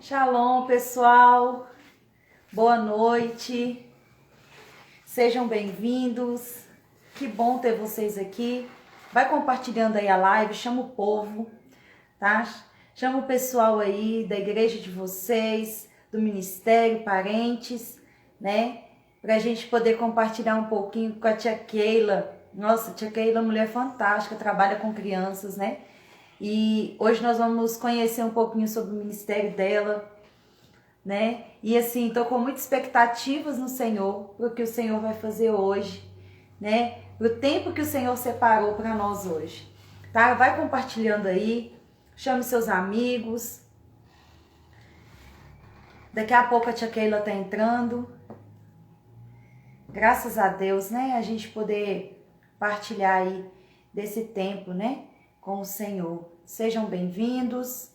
Shalom, pessoal. Boa noite. Sejam bem-vindos. Que bom ter vocês aqui. Vai compartilhando aí a live, chama o povo, tá? Chama o pessoal aí da igreja de vocês, do ministério, parentes, né? Pra gente poder compartilhar um pouquinho com a tia Keila. Nossa, a tia Keila é uma mulher fantástica, trabalha com crianças, né? E hoje nós vamos conhecer um pouquinho sobre o ministério dela, né? E assim, tô com muitas expectativas no Senhor, pro que o Senhor vai fazer hoje, né? Pro tempo que o Senhor separou para nós hoje, tá? Vai compartilhando aí, chame seus amigos. Daqui a pouco a tia Keila tá entrando. Graças a Deus, né? A gente poder partilhar aí desse tempo, né? Com o Senhor. Sejam bem-vindos.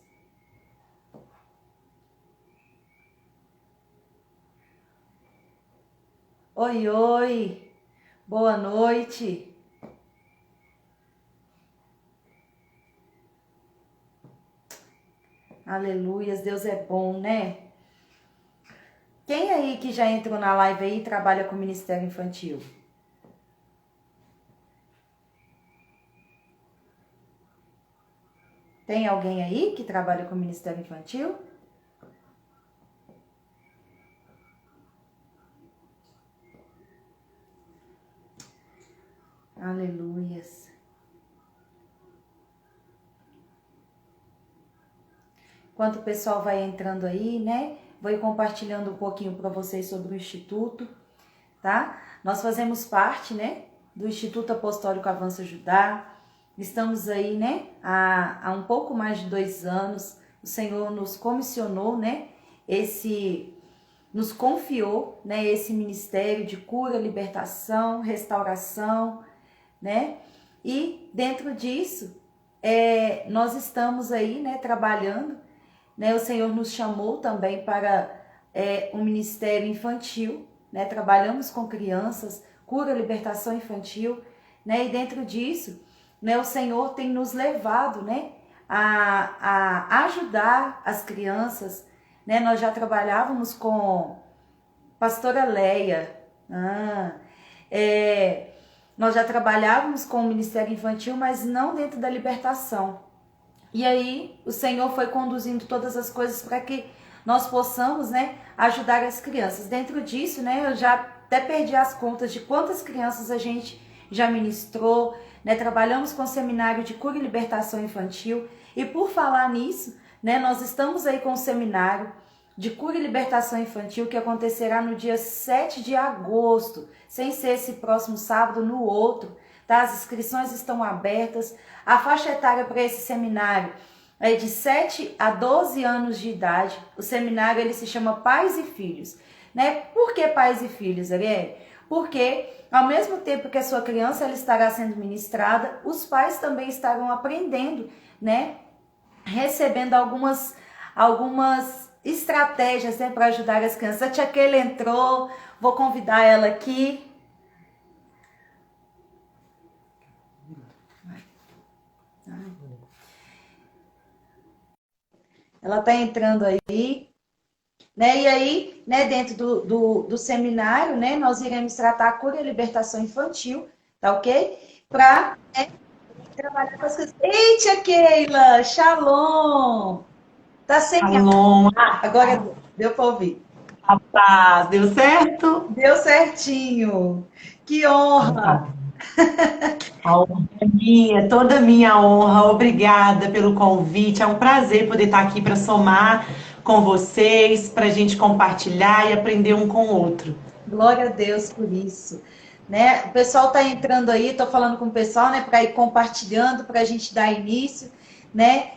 Oi, oi. Boa noite. Aleluias, Deus é bom, né? Quem aí que já entrou na live aí e trabalha com ministério infantil? Tem alguém aí que trabalha com ministério infantil? Aleluias. Enquanto o pessoal vai entrando aí, né? Vou ir compartilhando um pouquinho para vocês sobre o Instituto, tá? Nós fazemos parte, né? Do Instituto Apostólico Avança Judá. Estamos aí, né? Há um pouco mais de 2 anos. O Senhor nos comissionou, né? Nos confiou, né? Esse ministério de cura, libertação, restauração, né? E dentro disso, nós estamos aí, né? Trabalhando, né? O Senhor nos chamou também para um ministério infantil, né? Trabalhamos com crianças, cura, libertação infantil, né? E dentro disso, né? O Senhor tem nos levado, né? A ajudar as crianças, né? Nós já trabalhávamos com pastora Leia, nós já trabalhávamos com o ministério infantil, mas não dentro da libertação. E aí o Senhor foi conduzindo todas as coisas para que nós possamos, né, ajudar as crianças. Dentro disso, né, eu já até perdi as contas de quantas crianças a gente já ministrou, né, trabalhamos com o seminário de cura e libertação infantil. E por falar nisso, né, nós estamos aí com o seminário de cura e libertação infantil que acontecerá no dia 7 de agosto, sem ser esse próximo sábado, no outro, tá? As inscrições estão abertas. A faixa etária para esse seminário é de 7 a 12 anos de idade. O seminário ele se chama Pais e Filhos, né? Por que Pais e Filhos, Ariel? Porque ao mesmo tempo que a sua criança ela estará sendo ministrada, os pais também estarão aprendendo, né? Recebendo algumas estratégias, né, para ajudar as crianças. A tia Keila entrou, vou convidar ela aqui. Ela está entrando aí, né? E aí, né, dentro do seminário, né, nós iremos tratar a cura e a libertação infantil, tá ok? Para trabalhar com as crianças. Ei, tia Keila, shalom! Tá sem Alô, agora deu para ouvir. rapaz, deu certo? Deu certinho. Que Então tá honra! bom. A honra é minha, toda minha honra. Obrigada pelo convite. É um prazer poder estar aqui para somar com vocês, para a gente compartilhar e aprender um com o outro. Glória a Deus por isso. Né? O pessoal tá entrando aí, tô falando com o pessoal, né, para ir compartilhando, para a gente dar início, né?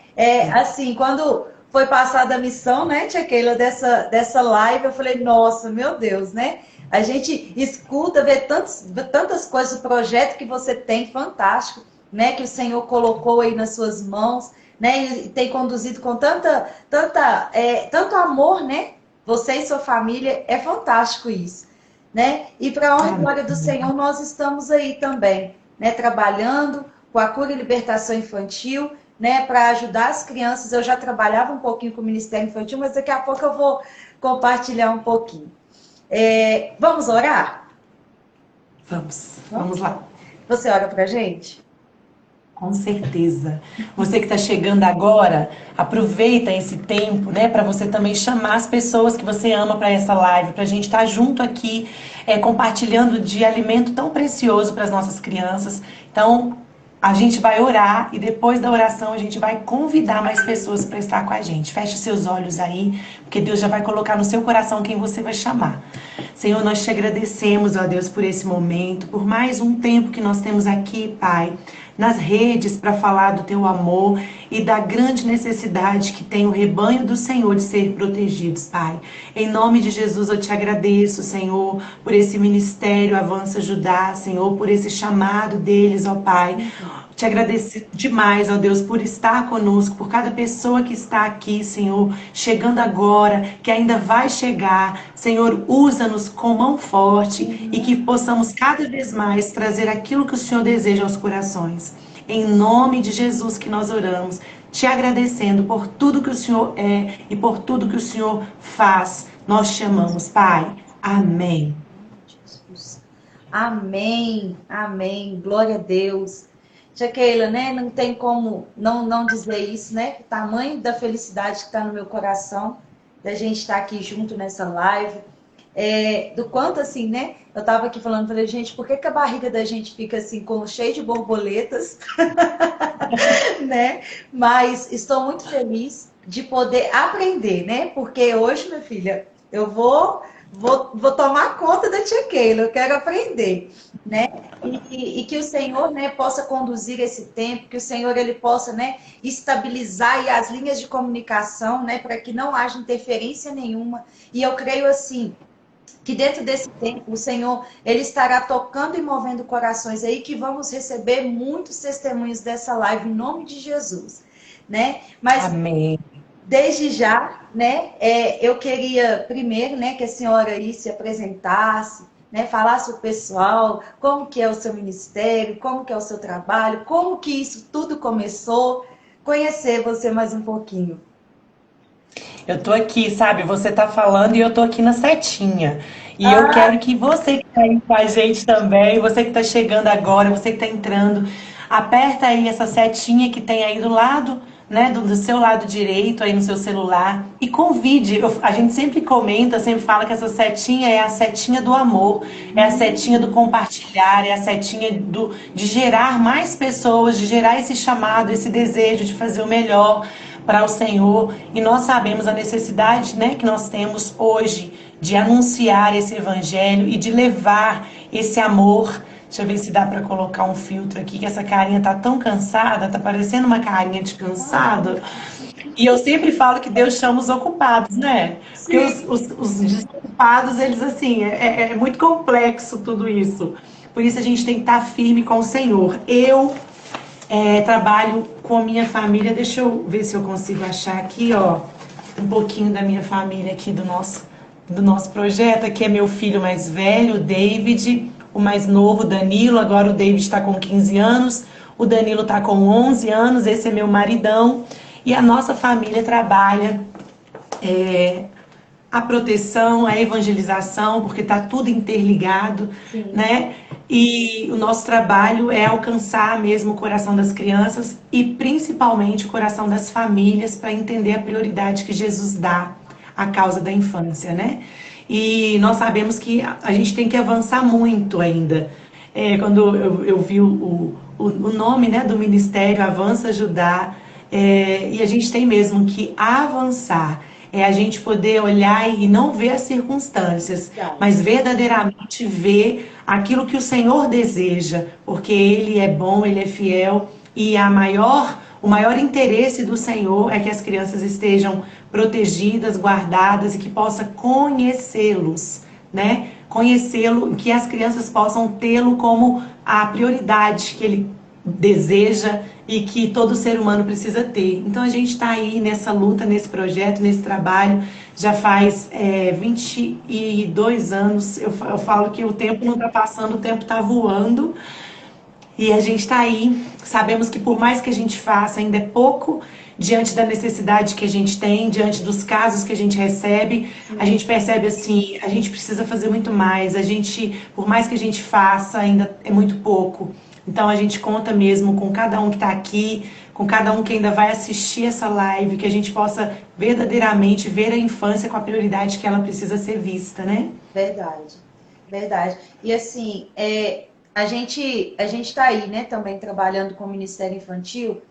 Assim, quando foi passada a missão, né, tia Keila, dessa live, eu falei, nossa, meu Deus, né? A gente escuta, vê tantas coisas, o projeto que você tem, fantástico, né, que o Senhor colocou aí nas suas mãos, né, e tem conduzido com tanto amor, né? Você e sua família, é fantástico isso, né? E para a honra e glória do Senhor, nós estamos aí também, né? Trabalhando com a cura e libertação infantil, né, para ajudar as crianças. Eu já trabalhava um pouquinho com o Ministério Infantil, mas daqui a pouco eu vou compartilhar um pouquinho. Vamos orar? Vamos lá. Você ora para a gente? Com certeza. Você que está chegando agora, aproveita esse tempo, né, para você também chamar as pessoas que você ama para essa live, para a gente estar junto aqui, compartilhando de alimento tão precioso para as nossas crianças. Então, a gente vai orar e depois da oração a gente vai convidar mais pessoas para estar com a gente. Feche seus olhos aí, porque Deus já vai colocar no seu coração quem você vai chamar. Senhor, nós te agradecemos, ó Deus, por esse momento, por mais um tempo que nós temos aqui, Pai, nas redes para falar do teu amor e da grande necessidade que tem o rebanho do Senhor de ser protegidos, Pai. Em nome de Jesus eu te agradeço, Senhor, por esse ministério Avança Judá, Senhor, por esse chamado deles, ó Pai. Te agradeço demais, ó Deus, por estar conosco, por cada pessoa que está aqui, Senhor, chegando agora, que ainda vai chegar. Senhor, usa-nos com mão forte e que possamos cada vez mais trazer aquilo que o Senhor deseja aos corações. Em nome de Jesus que nós oramos, te agradecendo por tudo que o Senhor é e por tudo que o Senhor faz. Nós te amamos, Pai. Amém. Amém, amém, glória a Deus. Tia Keila, né? Não tem como não dizer isso, né? O tamanho da felicidade que está no meu coração, da gente estar aqui junto nessa live. Do quanto assim, né? Eu estava aqui falando, falei, gente, por que a barriga da gente fica assim, cheia de borboletas? Né? Mas estou muito feliz de poder aprender, né? Porque hoje, minha filha, eu vou tomar conta da tia Keila, eu quero aprender, né? E que o Senhor, né, possa conduzir esse tempo, que o Senhor ele possa, né, estabilizar aí as linhas de comunicação, né, para que não haja interferência nenhuma. E eu creio assim, que dentro desse tempo o Senhor ele estará tocando e movendo corações aí, que vamos receber muitos testemunhos dessa live em nome de Jesus, né? Mas amém. Desde já, né, eu queria primeiro, né, que a senhora aí se apresentasse, né, falasse o pessoal, como que é o seu ministério, como que é o seu trabalho, como que isso tudo começou, conhecer você mais um pouquinho. Eu tô aqui, sabe? Você tá falando e eu tô aqui na setinha. E eu quero que você que tá aí com a gente também, você que tá chegando agora, você que tá entrando, aperta aí essa setinha que tem aí do lado, né, do seu lado direito aí no seu celular e convide. A gente sempre comenta, sempre fala que essa setinha é a setinha do amor, é a setinha do compartilhar, é a setinha de gerar mais pessoas, de gerar esse chamado, esse desejo de fazer o melhor para o Senhor, e nós sabemos a necessidade, né, que nós temos hoje de anunciar esse evangelho e de levar esse amor. Deixa eu ver se dá para colocar um filtro aqui, que essa carinha tá tão cansada, tá parecendo uma carinha de cansado. E eu sempre falo que Deus chama os ocupados, né? Porque os desocupados, eles assim, é muito complexo tudo isso. Por isso a gente tem que estar firme com o Senhor. Eu trabalho com a minha família. Deixa eu ver se eu consigo achar aqui, ó, um pouquinho da minha família aqui do nosso projeto. Aqui é meu filho mais velho, o David, o mais novo, Danilo. Agora o David está com 15 anos, o Danilo está com 11 anos, esse é meu maridão. E a nossa família trabalha a proteção, a evangelização, porque está tudo interligado, sim, né? E o nosso trabalho é alcançar mesmo o coração das crianças e principalmente o coração das famílias para entender a prioridade que Jesus dá à causa da infância, né? E nós sabemos que a gente tem que avançar muito ainda. Quando eu vi o nome, né, do ministério Avança Judá, e a gente tem mesmo que avançar. É a gente poder olhar e não ver as circunstâncias, mas verdadeiramente ver aquilo que o Senhor deseja, porque Ele é bom, Ele é fiel, e o maior interesse do Senhor é que as crianças estejam protegidas, guardadas e que possa conhecê-los, né? Conhecê-lo, que as crianças possam tê-lo como a prioridade que Ele deseja e que todo ser humano precisa ter. Então a gente está aí nessa luta, nesse projeto, nesse trabalho, já faz 22 anos. Eu falo que o tempo não está passando, o tempo está voando. E a gente está aí, sabemos que por mais que a gente faça, ainda é pouco diante da necessidade que a gente tem, diante dos casos que a gente recebe, a gente percebe assim, a gente precisa fazer muito mais, a gente, por mais que a gente faça, ainda é muito pouco. Então a gente conta mesmo com cada um que está aqui, com cada um que ainda vai assistir essa live, que a gente possa verdadeiramente ver a infância com a prioridade que ela precisa ser vista, né? Verdade, verdade. E assim, a gente está aí, né, também trabalhando com o Ministério Infantil,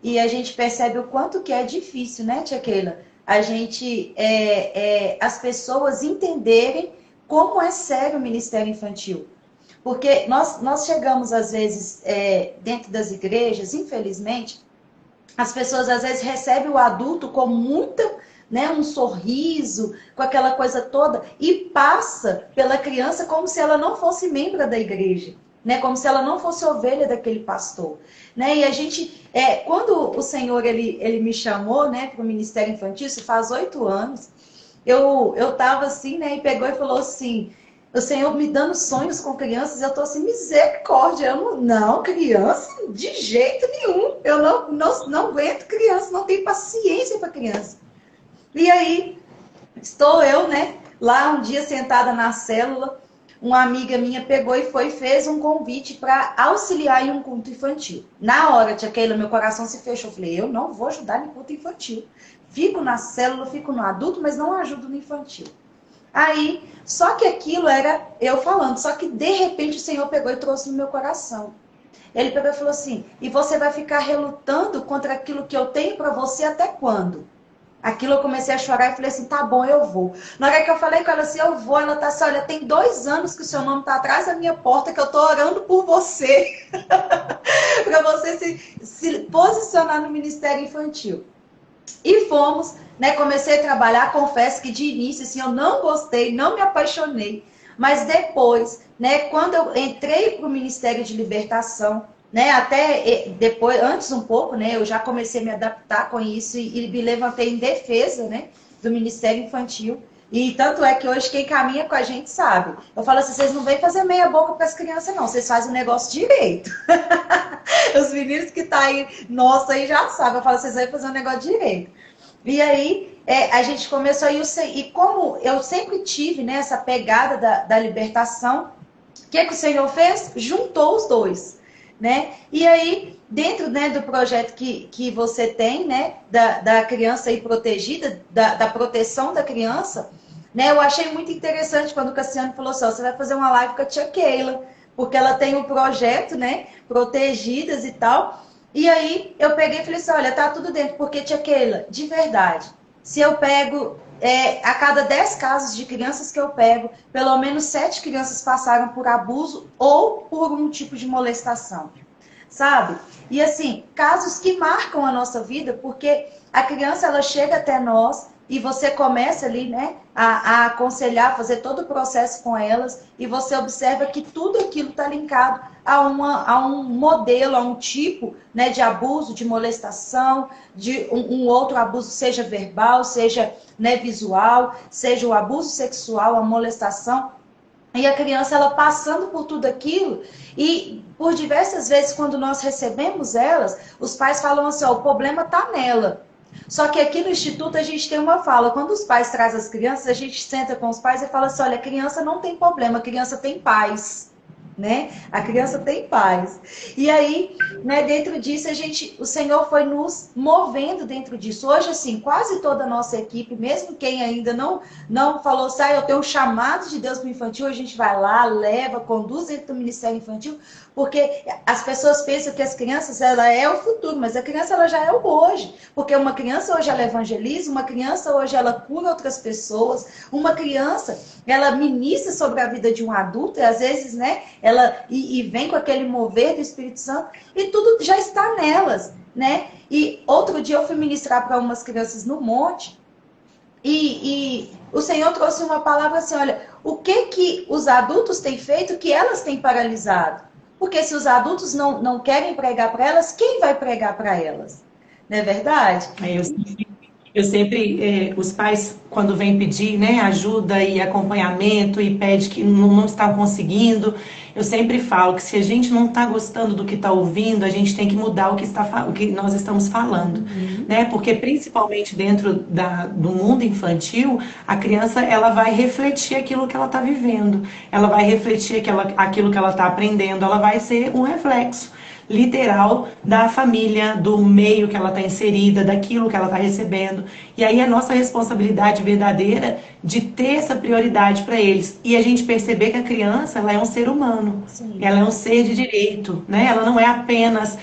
e a gente percebe o quanto que é difícil, né, tia Keila? A gente, as pessoas entenderem como é sério o Ministério Infantil. Porque nós chegamos, às vezes, dentro das igrejas, infelizmente, as pessoas às vezes recebem o adulto com muita, né, um sorriso, com aquela coisa toda, e passa pela criança como se ela não fosse membro da igreja, né, como se ela não fosse ovelha daquele pastor. Né? E a gente, quando o Senhor ele me chamou, né, para o Ministério Infantil, isso faz 8 anos, eu estava assim, né, e pegou e falou assim, o Senhor me dando sonhos com crianças, eu tô assim, misericórdia, eu não, criança, de jeito nenhum, eu não aguento criança, não tenho paciência para criança. E aí, estou eu, né, lá um dia sentada na célula, uma amiga minha pegou e fez um convite para auxiliar em um culto infantil. Na hora, tia Keila, meu coração se fechou, eu falei, eu não vou ajudar em culto infantil. Fico na célula, fico no adulto, mas não ajudo no infantil. Aí, só que aquilo era eu falando, só que de repente o Senhor pegou e trouxe no meu coração. Ele pegou e falou assim, e você vai ficar relutando contra aquilo que eu tenho para você até quando? Aquilo eu comecei a chorar e falei assim, tá bom, eu vou. Na hora que eu falei com ela assim, eu vou, ela tá assim, olha, tem 2 anos que o seu nome tá atrás da minha porta, que eu tô orando por você, para você se posicionar no Ministério Infantil. E fomos, né? Comecei a trabalhar, confesso que de início, assim, eu não gostei, não me apaixonei. Mas depois, né, quando eu entrei para o Ministério de Libertação, né, até depois, antes um pouco, né, eu já comecei a me adaptar com isso e me levantei em defesa, né, do Ministério Infantil. E tanto é que hoje quem caminha com a gente sabe. Eu falo assim, vocês não vêm fazer meia boca para as crianças, não. Vocês fazem o negócio direito. Os meninos que tá aí, nossa, aí já sabem. Eu falo, vocês vão fazer um negócio direito. E aí, a gente começou a ir, e como eu sempre tive, né, essa pegada da libertação, o que o Senhor fez? Juntou os dois, né? E aí, dentro, né, do projeto que você tem, né, da criança aí protegida, da proteção da criança, né, eu achei muito interessante quando o Cassiano falou assim, ó, você vai fazer uma live com a tia Keila, porque ela tem um projeto, né, protegidas e tal. E aí eu peguei e falei assim, olha, tá tudo dentro, porque tia Keila, de verdade, se eu pego, a cada 10 casos de crianças que eu pego, pelo menos 7 crianças passaram por abuso ou por um tipo de molestação, sabe? E assim, casos que marcam a nossa vida, porque a criança, ela chega até nós e você começa ali, né, a aconselhar, fazer todo o processo com elas, e você observa que tudo aquilo está linkado a um modelo, a um tipo, né, de abuso, de molestação, de um outro abuso, seja verbal, seja, né, visual, seja o abuso sexual, a molestação. E a criança, ela passando por tudo aquilo, e por diversas vezes, quando nós recebemos elas, os pais falam assim, ó, o problema está nela. Só que aqui no Instituto a gente tem uma fala, quando os pais trazem as crianças, a gente senta com os pais e fala assim, olha, a criança não tem problema, a criança tem paz. Né? A criança tem paz. E aí, né, dentro disso, o Senhor foi nos movendo dentro disso. Hoje, assim, quase toda a nossa equipe, mesmo quem ainda não falou, sai, eu tenho um chamado de Deus para o infantil, a gente vai lá, leva, conduz dentro do Ministério Infantil, porque as pessoas pensam que as crianças, ela é o futuro, mas a criança, ela já é o hoje. Porque uma criança hoje, ela evangeliza, uma criança hoje, ela cura outras pessoas, uma criança, ela ministra sobre a vida de um adulto, e às vezes, né, ela e vem com aquele mover do Espírito Santo, e tudo já está nelas, né? E outro dia eu fui ministrar para umas crianças no monte, e o Senhor trouxe uma palavra assim, olha, o que os adultos têm feito que elas têm paralisado? Porque se os adultos não querem pregar para elas, quem vai pregar para elas? Não é verdade? Eu sempre Eu sempre, os pais, quando vêm pedir, né, ajuda e acompanhamento e pede que não está conseguindo, eu sempre falo que se a gente não está gostando do que está ouvindo, a gente tem que mudar o que nós estamos falando, Uhum. né? Porque principalmente dentro do mundo infantil, a criança ela vai refletir aquilo que ela está vivendo, ela vai refletir aquilo que ela está aprendendo, ela vai ser um reflexo literal da família, do meio que ela está inserida, daquilo que ela está recebendo. E aí é nossa responsabilidade verdadeira de ter essa prioridade para eles. E a gente perceber que a criança ela é um ser humano, Sim. ela é um ser de direito, né? Ela não é apenas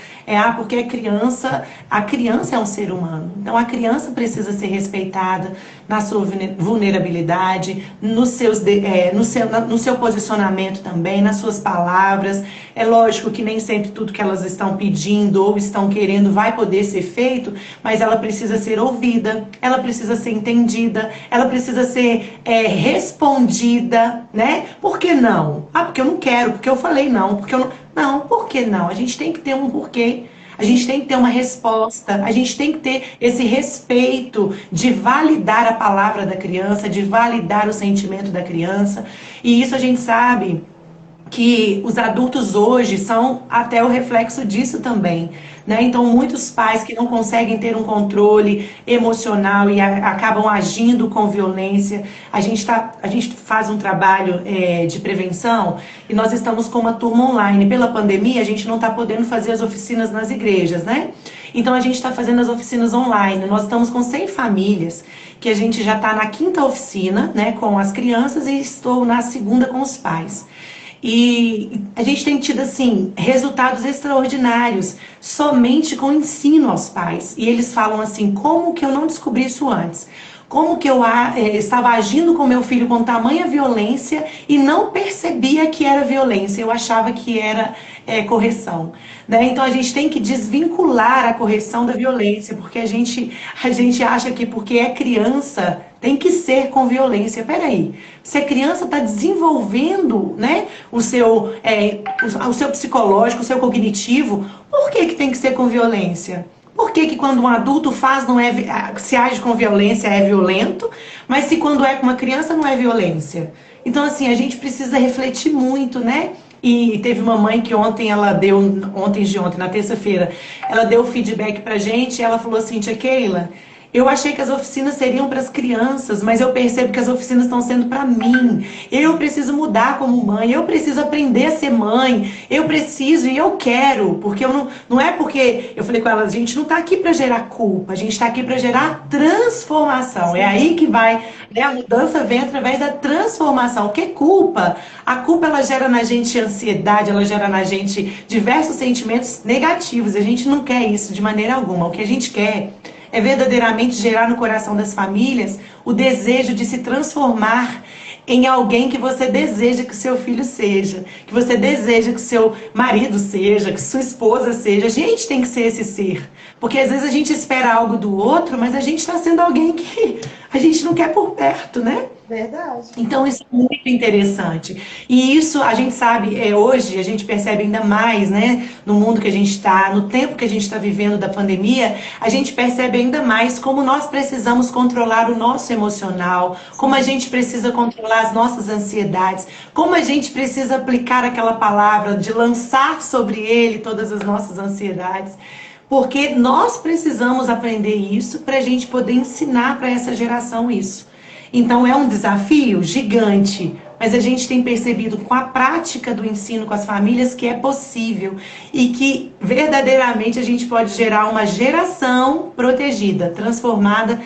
porque a criança é um ser humano. Então a criança precisa ser respeitada na sua vulnerabilidade, no seu posicionamento também, nas suas palavras. É lógico que nem sempre tudo que elas estão pedindo ou estão querendo vai poder ser feito, mas ela precisa ser ouvida, ela precisa ser entendida, ela precisa ser respondida, né? Por que não? Ah, porque eu não quero, porque eu falei não, porque eu não. Não, por que não? A gente tem que ter um porquê. A gente tem que ter uma resposta, a gente tem que ter esse respeito de validar a palavra da criança, de validar o sentimento da criança. E isso a gente sabe que os adultos hoje são até o reflexo disso também, né? Então, muitos pais que não conseguem ter um controle emocional e acabam agindo com violência. A gente faz um trabalho de prevenção e nós estamos com uma turma online. Pela pandemia, a gente não está podendo fazer as oficinas nas igrejas, né? Então, a gente está fazendo as oficinas online. Nós estamos com 100 famílias que a gente já está na quinta oficina, né, com as crianças e estou na segunda com os pais. E a gente tem tido, assim, resultados extraordinários somente com o ensino aos pais. E eles falam assim, como que eu não descobri isso antes? Como que eu estava agindo com meu filho com tamanha violência e não percebia que era violência, eu achava que era correção. Né? Então a gente tem que desvincular a correção da violência, porque a gente acha que porque é criança tem que ser com violência. Peraí, se a criança está desenvolvendo, né, o seu psicológico, o seu cognitivo, por que tem que ser com violência? Por que quando um adulto faz, não é, se age com violência é violento, mas se quando é com uma criança não é violência? Então, assim, a gente precisa refletir muito, né? E teve uma mãe que ontem, na terça-feira, ela deu feedback pra gente e ela falou assim, tia Keila, eu achei que as oficinas seriam para as crianças, mas eu percebo que as oficinas estão sendo para mim. Eu preciso mudar como mãe, eu preciso aprender a ser mãe, eu preciso e eu quero, porque não é porque eu falei com ela, a gente não está aqui para gerar culpa, a gente está aqui para gerar transformação. É aí que vai, né, a mudança vem através da transformação. Porque a culpa ela gera na gente ansiedade, ela gera na gente diversos sentimentos negativos. A gente não quer isso de maneira alguma. O que a gente quer é verdadeiramente gerar no coração das famílias o desejo de se transformar em alguém que você deseja que o seu filho seja, que você deseja que o seu marido seja, que sua esposa seja. A gente tem que ser esse ser. Porque às vezes a gente espera algo do outro, mas a gente está sendo alguém que a gente não quer por perto, né? Verdade. Então, isso é muito interessante. E isso a gente sabe, hoje, a gente percebe ainda mais, né? No mundo que a gente está, no tempo que a gente está vivendo da pandemia, a gente percebe ainda mais como nós precisamos controlar o nosso emocional, como a gente precisa controlar as nossas ansiedades, como a gente precisa aplicar aquela palavra de lançar sobre ele todas as nossas ansiedades. Porque nós precisamos aprender isso para a gente poder ensinar para essa geração isso. Então é um desafio gigante, mas a gente tem percebido com a prática do ensino com as famílias que é possível e que verdadeiramente a gente pode gerar uma geração protegida, transformada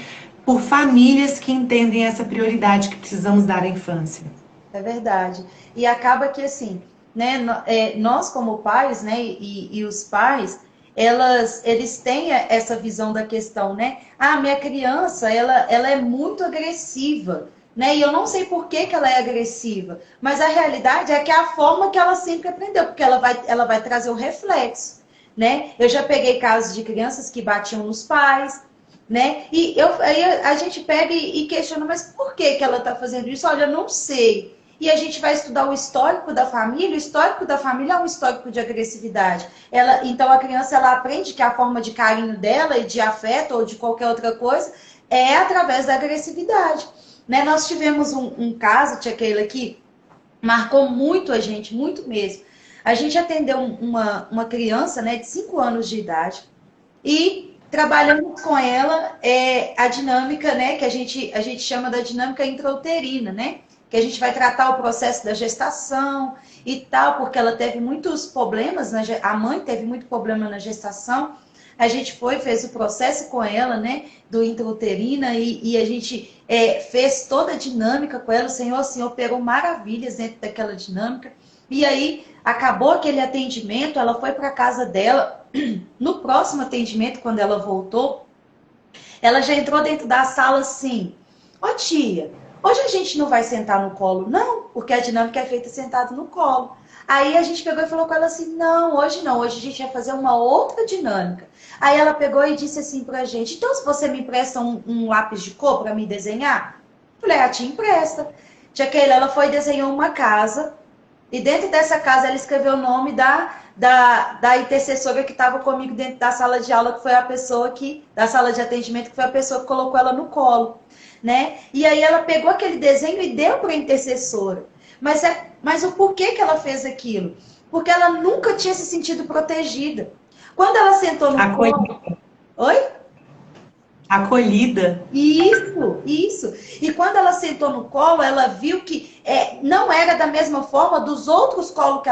por famílias que entendem essa prioridade que precisamos dar à infância. É verdade. E acaba que assim, né, nós como pais, né, e os pais, eles têm essa visão da questão, né? Ah, minha criança, ela é muito agressiva, né? E eu não sei por que ela é agressiva, mas a realidade é que é a forma que ela sempre aprendeu, porque ela vai trazer o reflexo, né? Eu já peguei casos de crianças que batiam nos pais, né? Aí a gente pega e questiona, mas por que ela está fazendo isso? Olha, eu não sei. E a gente vai estudar o histórico da família. O histórico da família é um histórico de agressividade. Então a criança ela aprende que a forma de carinho dela e de afeto ou de qualquer outra coisa é através da agressividade. Né? Nós tivemos um caso, tia Keila, que marcou muito a gente, muito mesmo. A gente atendeu uma criança, né, de 5 anos de idade e trabalhamos com ela a dinâmica, né, que a gente chama da dinâmica intrauterina, né? Que a gente vai tratar o processo da gestação e tal, porque ela teve muitos problemas, a mãe teve muito problema na gestação. A gente fez o processo com ela, né, do intrauterina, e a gente fez toda a dinâmica com ela. O Senhor, operou maravilhas dentro daquela dinâmica. E aí, acabou aquele atendimento, ela foi para a casa dela. No próximo atendimento, quando ela voltou, ela já entrou dentro da sala assim: ó tia, hoje a gente não vai sentar no colo, não, porque a dinâmica é feita sentado no colo. Aí a gente pegou e falou com ela assim: não, hoje a gente vai fazer uma outra dinâmica. Aí ela pegou e disse assim pra gente: então se você me empresta um lápis de cor para me desenhar? Eu falei: a tia empresta. Tia Keila, ela foi e desenhou uma casa, e dentro dessa casa ela escreveu o nome da intercessora que estava comigo dentro da sala de aula, que foi a pessoa da sala de atendimento, que foi a pessoa que colocou ela no colo, né? E aí ela pegou aquele desenho e deu para a intercessora. Mas o porquê que ela fez aquilo? Porque ela nunca tinha se sentido protegida. Quando ela sentou no colo... Oi? Acolhida. Isso. E quando ela sentou no colo, ela viu que não era da mesma forma dos outros colos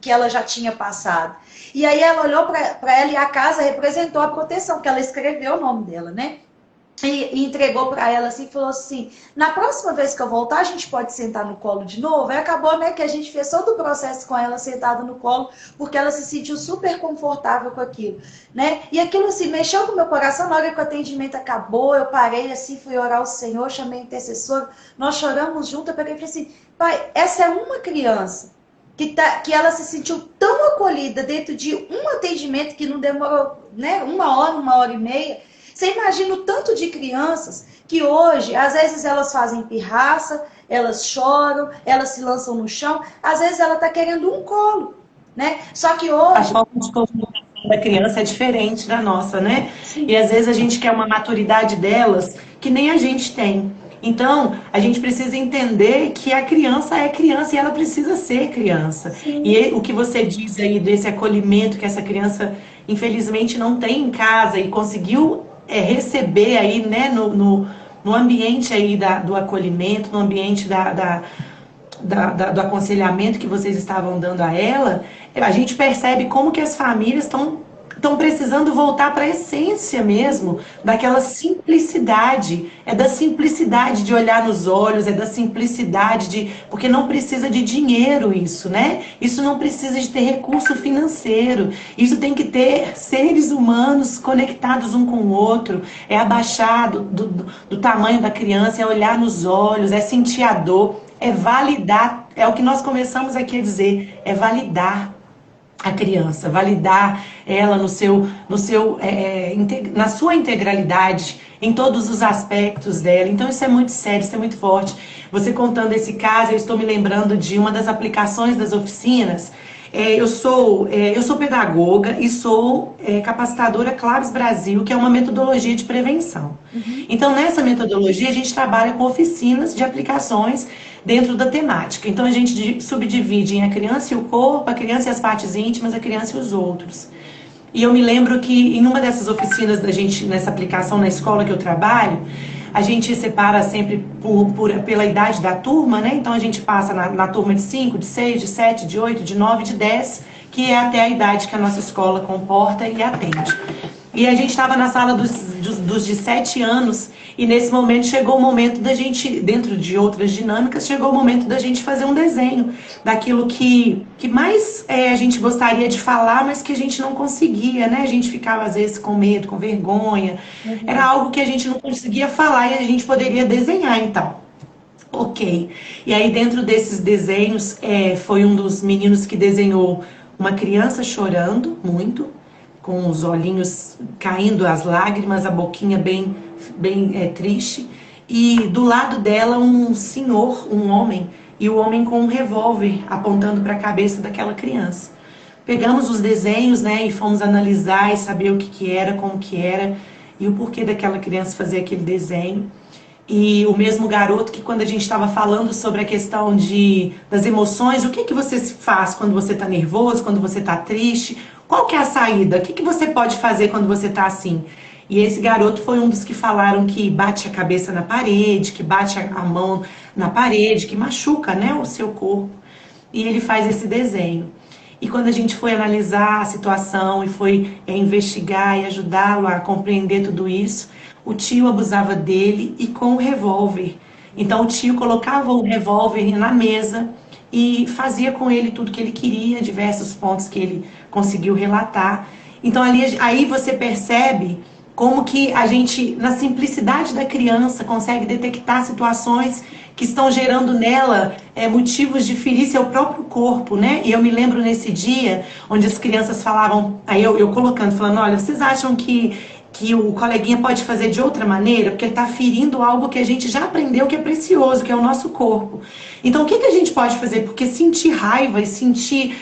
que ela já tinha passado. E aí ela olhou para ela e a casa representou a proteção, que ela escreveu o nome dela, né? E entregou para ela assim, falou assim: na próxima vez que eu voltar, a gente pode sentar no colo de novo. Aí acabou, né, que a gente fez todo o processo com ela sentada no colo, porque ela se sentiu super confortável com aquilo, né? E aquilo assim mexeu com o meu coração. Na hora que o atendimento acabou, eu parei assim, fui orar ao Senhor, chamei a intercessora, nós choramos junto. Eu peguei e falei assim: pai, essa é uma criança que ela se sentiu tão acolhida dentro de um atendimento que não demorou, né, uma hora e meia. Você imagina o tanto de crianças que hoje, às vezes elas fazem pirraça, elas choram, elas se lançam no chão, às vezes ela está querendo um colo, né? Só que hoje... A forma de comunicação da criança é diferente da nossa, né? Sim. E às vezes a gente quer uma maturidade delas que nem a gente tem. Então, a gente precisa entender que a criança é criança e ela precisa ser criança. Sim. E o que você diz aí desse acolhimento que essa criança, infelizmente, não tem em casa e conseguiu receber aí, né, no ambiente aí do acolhimento, no ambiente do aconselhamento que vocês estavam dando a ela, a gente percebe como que as famílias estão precisando voltar para a essência mesmo, daquela simplicidade. É da simplicidade de olhar nos olhos, é da simplicidade porque não precisa de dinheiro isso, né? Isso não precisa de ter recurso financeiro. Isso tem que ter seres humanos conectados um com o outro. É abaixar do tamanho da criança, é olhar nos olhos, é sentir a dor, é validar. É o que nós começamos aqui a dizer, é validar a criança, validar ela na sua integralidade, em todos os aspectos dela. Então isso é muito sério, isso é muito forte. Você contando esse caso, eu estou me lembrando de uma das aplicações das oficinas. Eu sou pedagoga e sou capacitadora Claves Brasil, que é uma metodologia de prevenção. Uhum. Então, nessa metodologia, a gente trabalha com oficinas de aplicações dentro da temática. Então, a gente subdivide em a criança e o corpo, a criança e as partes íntimas, a criança e os outros. E eu me lembro que em uma dessas oficinas da gente, nessa aplicação na escola que eu trabalho, a gente separa sempre pela idade da turma, né? Então a gente passa na turma de 5, de 6, de 7, de 8, de 9, de 10, que é até a idade que a nossa escola comporta e atende. E a gente estava na sala dos de 7 anos, e nesse momento chegou o momento da gente, dentro de outras dinâmicas, chegou o momento da gente fazer um desenho daquilo que mais a gente gostaria de falar, mas que a gente não conseguia, né? A gente ficava às vezes com medo, com vergonha. Uhum. Era algo que a gente não conseguia falar e a gente poderia desenhar, então. Ok. E aí dentro desses desenhos, foi um dos meninos que desenhou uma criança chorando muito, com os olhinhos caindo as lágrimas, a boquinha bem triste, e do lado dela um senhor, um homem, e o homem com um revólver apontando para a cabeça daquela criança. Pegamos os desenhos, né, e fomos analisar e saber o que era, como que era, e o porquê daquela criança fazer aquele desenho. E o mesmo garoto que quando a gente estava falando sobre a questão das emoções, o que que você faz quando você está nervoso, quando você está triste? Qual que é a saída? O que que você pode fazer quando você está assim? E esse garoto foi um dos que falaram que bate a cabeça na parede, que bate a mão na parede, que machuca, né, o seu corpo. E ele faz esse desenho. E quando a gente foi analisar a situação e foi investigar e ajudá-lo a compreender tudo isso, o tio abusava dele e com o revólver. Então o tio colocava o revólver na mesa e fazia com ele tudo que ele queria, diversos pontos que ele conseguiu relatar. Então aí você percebe como que a gente, na simplicidade da criança, consegue detectar situações que estão gerando nela motivos de ferir seu próprio corpo, né? E eu me lembro nesse dia, onde as crianças falavam, aí eu colocando, falando, olha, vocês acham que o coleguinha pode fazer de outra maneira? Porque ele está ferindo algo que a gente já aprendeu que é precioso, que é o nosso corpo. Então, o que que a gente pode fazer? Porque sentir raiva e sentir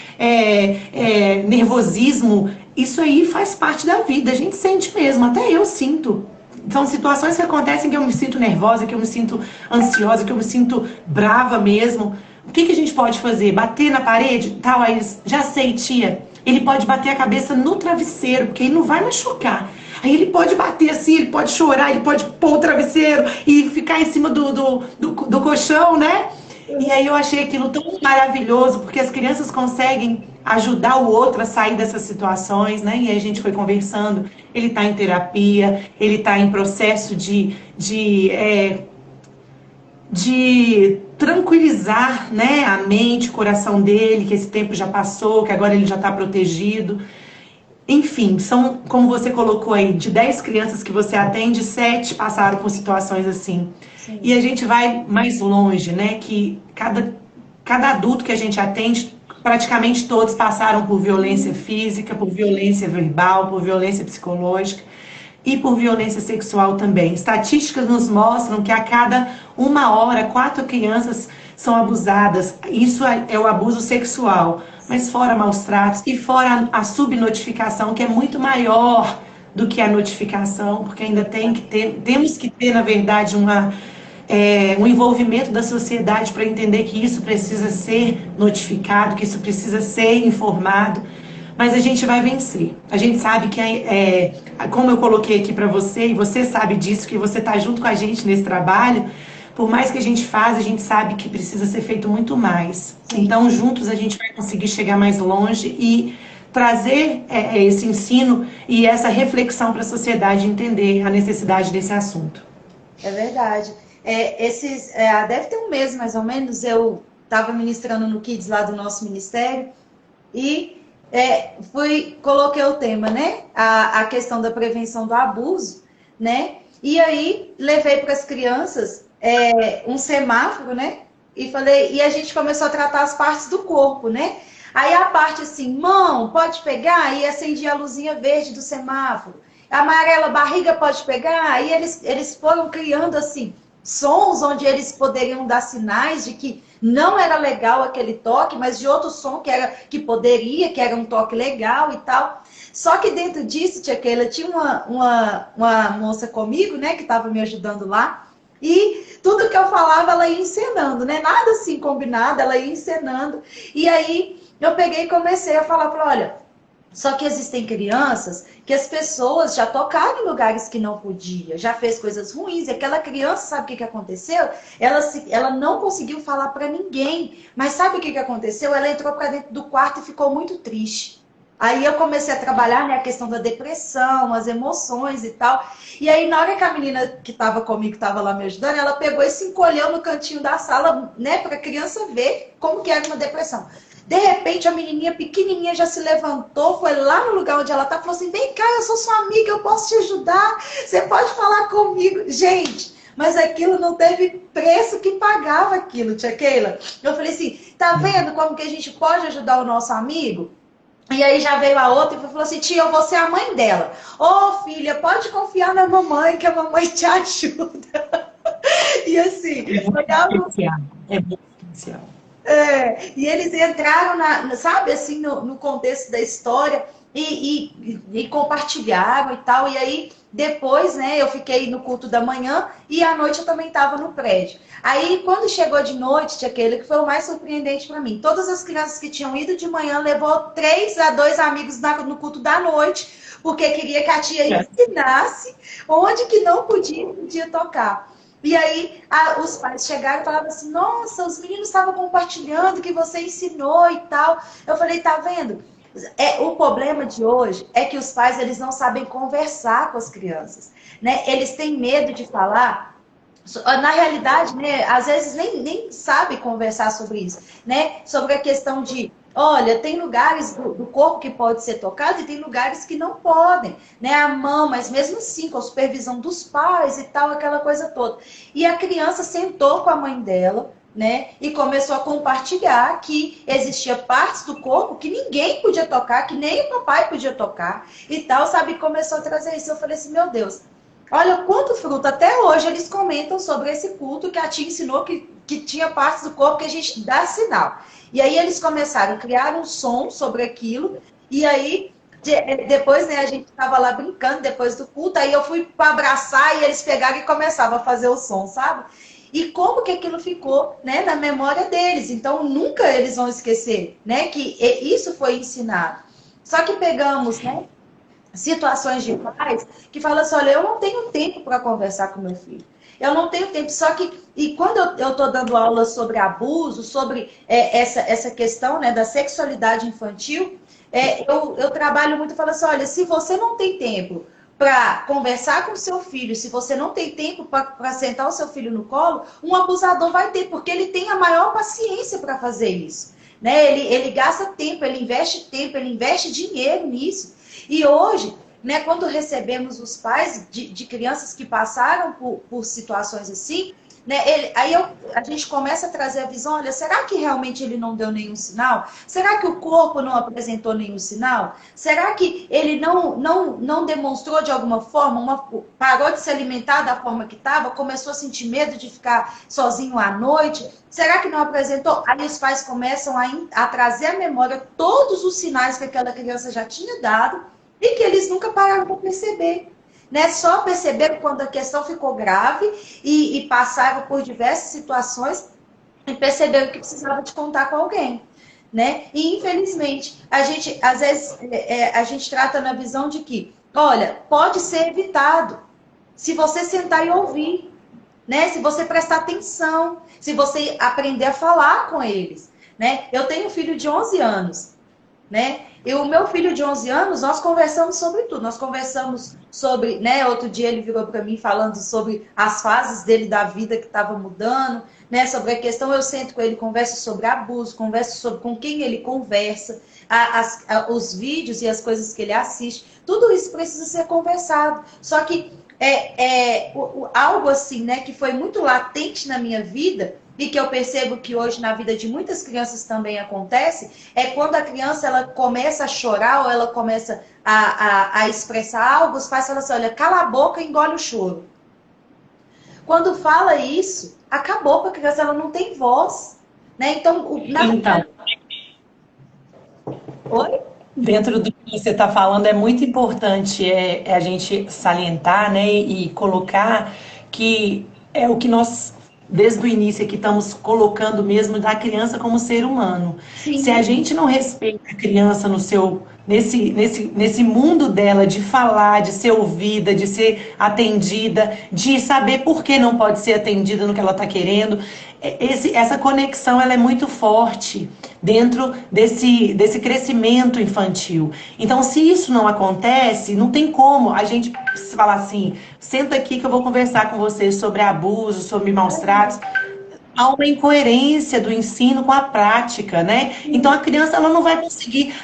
nervosismo, isso aí faz parte da vida, a gente sente mesmo, até eu sinto. São situações que acontecem que eu me sinto nervosa, que eu me sinto ansiosa, que eu me sinto brava mesmo. O que que a gente pode fazer? Bater na parede? Tal, aí já sei, tia. Ele pode bater a cabeça no travesseiro, porque ele não vai machucar. Aí ele pode bater assim, ele pode chorar, ele pode pôr o travesseiro e ficar em cima do colchão, né? E aí eu achei aquilo tão maravilhoso, porque as crianças conseguem ajudar o outro a sair dessas situações, né? E aí a gente foi conversando, ele está em terapia, ele está em processo de tranquilizar, né, a mente, o coração dele, que esse tempo já passou, que agora ele já está protegido. Enfim, são, como você colocou aí, de 10 crianças que você atende, 7 passaram por situações assim. Sim. E a gente vai mais longe, né? Que cada adulto que a gente atende, praticamente todos passaram por violência física, por violência verbal, por violência psicológica e por violência sexual também. Estatísticas nos mostram que a cada 1 hora, 4 crianças são abusadas. Isso é o abuso sexual. Mas fora maus tratos e fora a subnotificação, que é muito maior do que a notificação, porque ainda temos que ter, na verdade, um envolvimento da sociedade para entender que isso precisa ser notificado, que isso precisa ser informado. Mas a gente vai vencer. A gente sabe que, como eu coloquei aqui para você, e você sabe disso, que você está junto com a gente nesse trabalho, por mais que a gente faça, a gente sabe que precisa ser feito muito mais. Então, juntos, a gente vai conseguir chegar mais longe e trazer esse ensino e essa reflexão para a sociedade entender a necessidade desse assunto. É verdade. Deve ter um mês, mais ou menos, eu estava ministrando no Kids lá do nosso ministério e coloquei o tema, né? A questão da prevenção do abuso, né? E aí levei para as crianças um semáforo, né? E a gente começou a tratar as partes do corpo, né? Aí a parte assim, mão, pode pegar? E acendia a luzinha verde do semáforo. A amarela, barriga, pode pegar? Aí eles foram criando assim sons onde eles poderiam dar sinais de que não era legal aquele toque, mas de outro som que era um toque legal e tal. Só que dentro disso, tia Keila, tinha uma moça comigo, né, que estava me ajudando lá, e tudo que eu falava, ela ia encenando, né? Nada assim combinado, ela ia encenando. E aí eu peguei e comecei a falar, olha, só que existem crianças que as pessoas já tocaram em lugares que não podia, já fez coisas ruins. E aquela criança, sabe o que aconteceu? Ela não conseguiu falar para ninguém. Mas sabe o que aconteceu? Ela entrou para dentro do quarto e ficou muito triste. Aí eu comecei a trabalhar, né, a questão da depressão, as emoções e tal. E aí, na hora que a menina que estava comigo, estava lá me ajudando, ela pegou e se encolheu no cantinho da sala, né, para a criança ver como que era uma depressão. De repente, a menininha pequenininha já se levantou, foi lá no lugar onde ela está, falou assim, vem cá, eu sou sua amiga, eu posso te ajudar, você pode falar comigo. Gente, mas aquilo não teve preço que pagava aquilo, tia Keila. Eu falei assim, tá vendo como que a gente pode ajudar o nosso amigo? E aí já veio a outra e falou assim, tia, eu vou ser a mãe dela. Ô, filha, pode confiar na mamãe, que a mamãe te ajuda. E assim, É muito especial. E eles entraram, sabe, assim, no contexto da história. e compartilharam e tal. E aí, depois, né, eu fiquei no culto da manhã e à noite eu também estava no prédio. Aí, quando chegou de noite, tinha aquele que foi o mais surpreendente para mim. Todas as crianças que tinham ido de manhã levou 3 a 2 amigos no culto da noite, porque queria que a tia ensinasse onde que não podia tocar. E aí os pais chegaram e falavam assim, nossa, os meninos estavam compartilhando que você ensinou e tal. Eu falei, tá vendo? O problema de hoje é que os pais eles não sabem conversar com as crianças, né? Eles têm medo de falar. Na realidade, né, às vezes nem sabe conversar sobre isso, né? Sobre a questão de, olha, tem lugares do corpo que pode ser tocado e tem lugares que não podem, né? A mão, mas mesmo assim, com a supervisão dos pais e tal, aquela coisa toda. E a criança sentou com a mãe dela, né? E começou a compartilhar que existia partes do corpo que ninguém podia tocar, que nem o papai podia tocar e tal, sabe? Começou a trazer isso. Eu falei assim, meu Deus, olha quanto fruto. Até hoje eles comentam sobre esse culto que a tia ensinou que tinha partes do corpo que a gente dá sinal. E aí eles começaram a criar um som sobre aquilo. E aí, depois, né, a gente estava lá brincando depois do culto. Aí eu fui para abraçar e eles pegaram e começavam a fazer o som, sabe? E como que aquilo ficou, né, na memória deles. Então, nunca eles vão esquecer, né, que isso foi ensinado. Só que pegamos, né, situações de pais que falam assim, olha, eu não tenho tempo para conversar com meu filho. Eu não tenho tempo. Só que, e quando eu estou dando aula sobre abuso, sobre essa questão, né, da sexualidade infantil, eu trabalho muito e falo assim, olha, se você não tem tempo para conversar com o seu filho, se você não tem tempo para sentar o seu filho no colo, um abusador vai ter, porque ele tem a maior paciência para fazer isso. Né? Ele gasta tempo, ele investe dinheiro nisso. E hoje, né, quando recebemos os pais de crianças que passaram por situações assim, né, a gente começa a trazer a visão, olha, será que realmente ele não deu nenhum sinal? Será que o corpo não apresentou nenhum sinal? Será que ele não demonstrou de alguma forma, parou de se alimentar da forma que estava, começou a sentir medo de ficar sozinho à noite? Será que não apresentou? Aí os pais começam a trazer à memória todos os sinais que aquela criança já tinha dado e que eles nunca pararam para perceber. Né? Só perceberam quando a questão ficou grave e passaram por diversas situações e perceberam que precisava de contar com alguém. Né? E infelizmente, a gente, às vezes, a gente trata na visão de que, olha, pode ser evitado se você sentar e ouvir, né? Se você prestar atenção, se você aprender a falar com eles. Né? Eu tenho um filho de 11 anos, né? E o meu filho de 11 anos, nós conversamos sobre tudo. Nós conversamos sobre, né? Outro dia ele virou para mim falando sobre as fases dele da vida que estava mudando, né? Sobre a questão, eu sento com ele, converso sobre abuso, converso sobre com quem ele conversa, os vídeos e as coisas que ele assiste. Tudo isso precisa ser conversado. Só que algo assim, né? Que foi muito latente na minha vida, e que eu percebo que hoje na vida de muitas crianças também acontece, é quando a criança ela começa a chorar ou ela começa a expressar algo, os pais falam assim, olha, cala a boca e engole o choro. Quando fala isso, acabou para a criança, ela não tem voz. Né? Então, Oi? Dentro do que você está falando, é muito importante a gente salientar, né, e colocar que é o que nós, desde o início aqui, estamos colocando mesmo da criança como ser humano. Sim. Se a gente não respeita a criança no seu, nesse mundo dela de falar, de ser ouvida, de ser atendida, de saber por que não pode ser atendida no que ela está querendo, essa conexão ela é muito forte dentro desse crescimento infantil. Então, se isso não acontece, não tem como a gente falar assim, senta aqui que eu vou conversar com vocês sobre abuso, sobre maus tratos. Há uma incoerência do ensino com a prática, né? Então a criança ela não vai conseguir,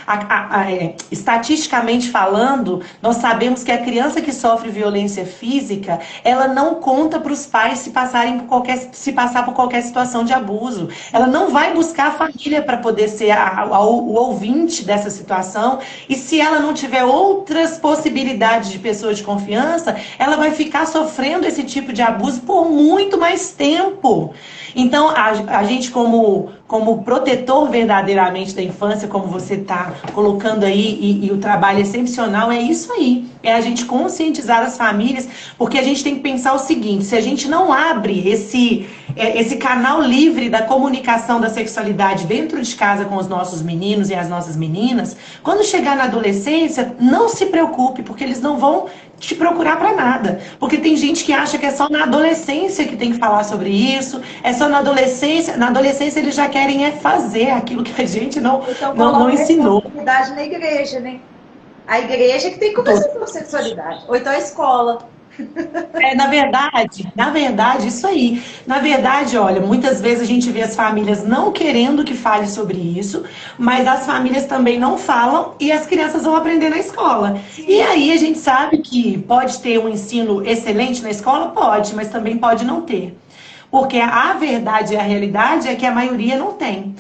estatisticamente falando, nós sabemos que a criança que sofre violência física, ela não conta para os pais se passar por qualquer situação de abuso. Ela não vai buscar a família para poder ser o ouvinte dessa situação. E se ela não tiver outras possibilidades de pessoas de confiança, ela vai ficar sofrendo esse tipo de abuso por muito mais tempo. Então, a gente como protetor verdadeiramente da infância, como você está colocando aí, e o trabalho excepcional, é isso aí. É a gente conscientizar as famílias, porque a gente tem que pensar o seguinte, se a gente não abre esse canal livre da comunicação da sexualidade dentro de casa com os nossos meninos e as nossas meninas, quando chegar na adolescência, não se preocupe, porque eles não vão te procurar para nada. Porque tem gente que acha que é só na adolescência que tem que falar sobre isso, é só na adolescência. Na adolescência eles já querem fazer aquilo que a gente não ensinou. Responsabilidade na igreja, né? A igreja que tem que conversar sobre sexualidade. Ou então a escola. Na verdade, isso aí. Na verdade, olha, muitas vezes a gente vê as famílias não querendo que fale sobre isso, mas as famílias também não falam e as crianças vão aprender na escola. Sim. E aí a gente sabe que pode ter um ensino excelente na escola? Pode, mas também pode não ter. Porque a verdade e a realidade é que a maioria não tem.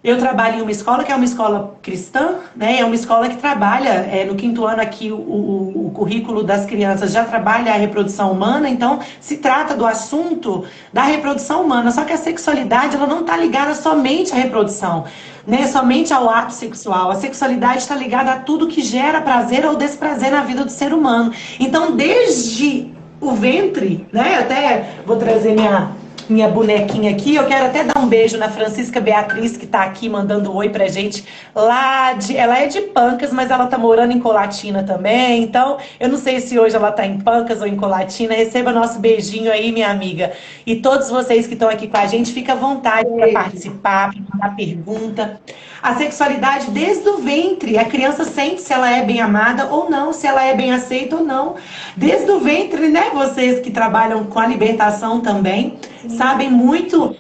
Eu trabalho em uma escola que é uma escola cristã, né? É uma escola que trabalha, no 5º ano aqui, o currículo das crianças já trabalha a reprodução humana, então se trata do assunto da reprodução humana, só que a sexualidade ela não está ligada somente à reprodução, né? Somente ao ato sexual. A sexualidade está ligada a tudo que gera prazer ou desprazer na vida do ser humano. Então, desde o ventre, né? Eu até vou trazer minha bonequinha aqui. Eu quero até dar um beijo na Francisca Beatriz, que tá aqui mandando um oi pra gente. Ela é de Pancas, mas ela tá morando em Colatina também. Então, eu não sei se hoje ela tá em Pancas ou em Colatina. Receba nosso beijinho aí, minha amiga. E todos vocês que estão aqui com a gente, fica à vontade para participar, para mandar pergunta. A sexualidade desde o ventre, a criança sente se ela é bem amada ou não, se ela é bem aceita ou não. Desde o ventre, né? Vocês que trabalham com a libertação também, sabem muito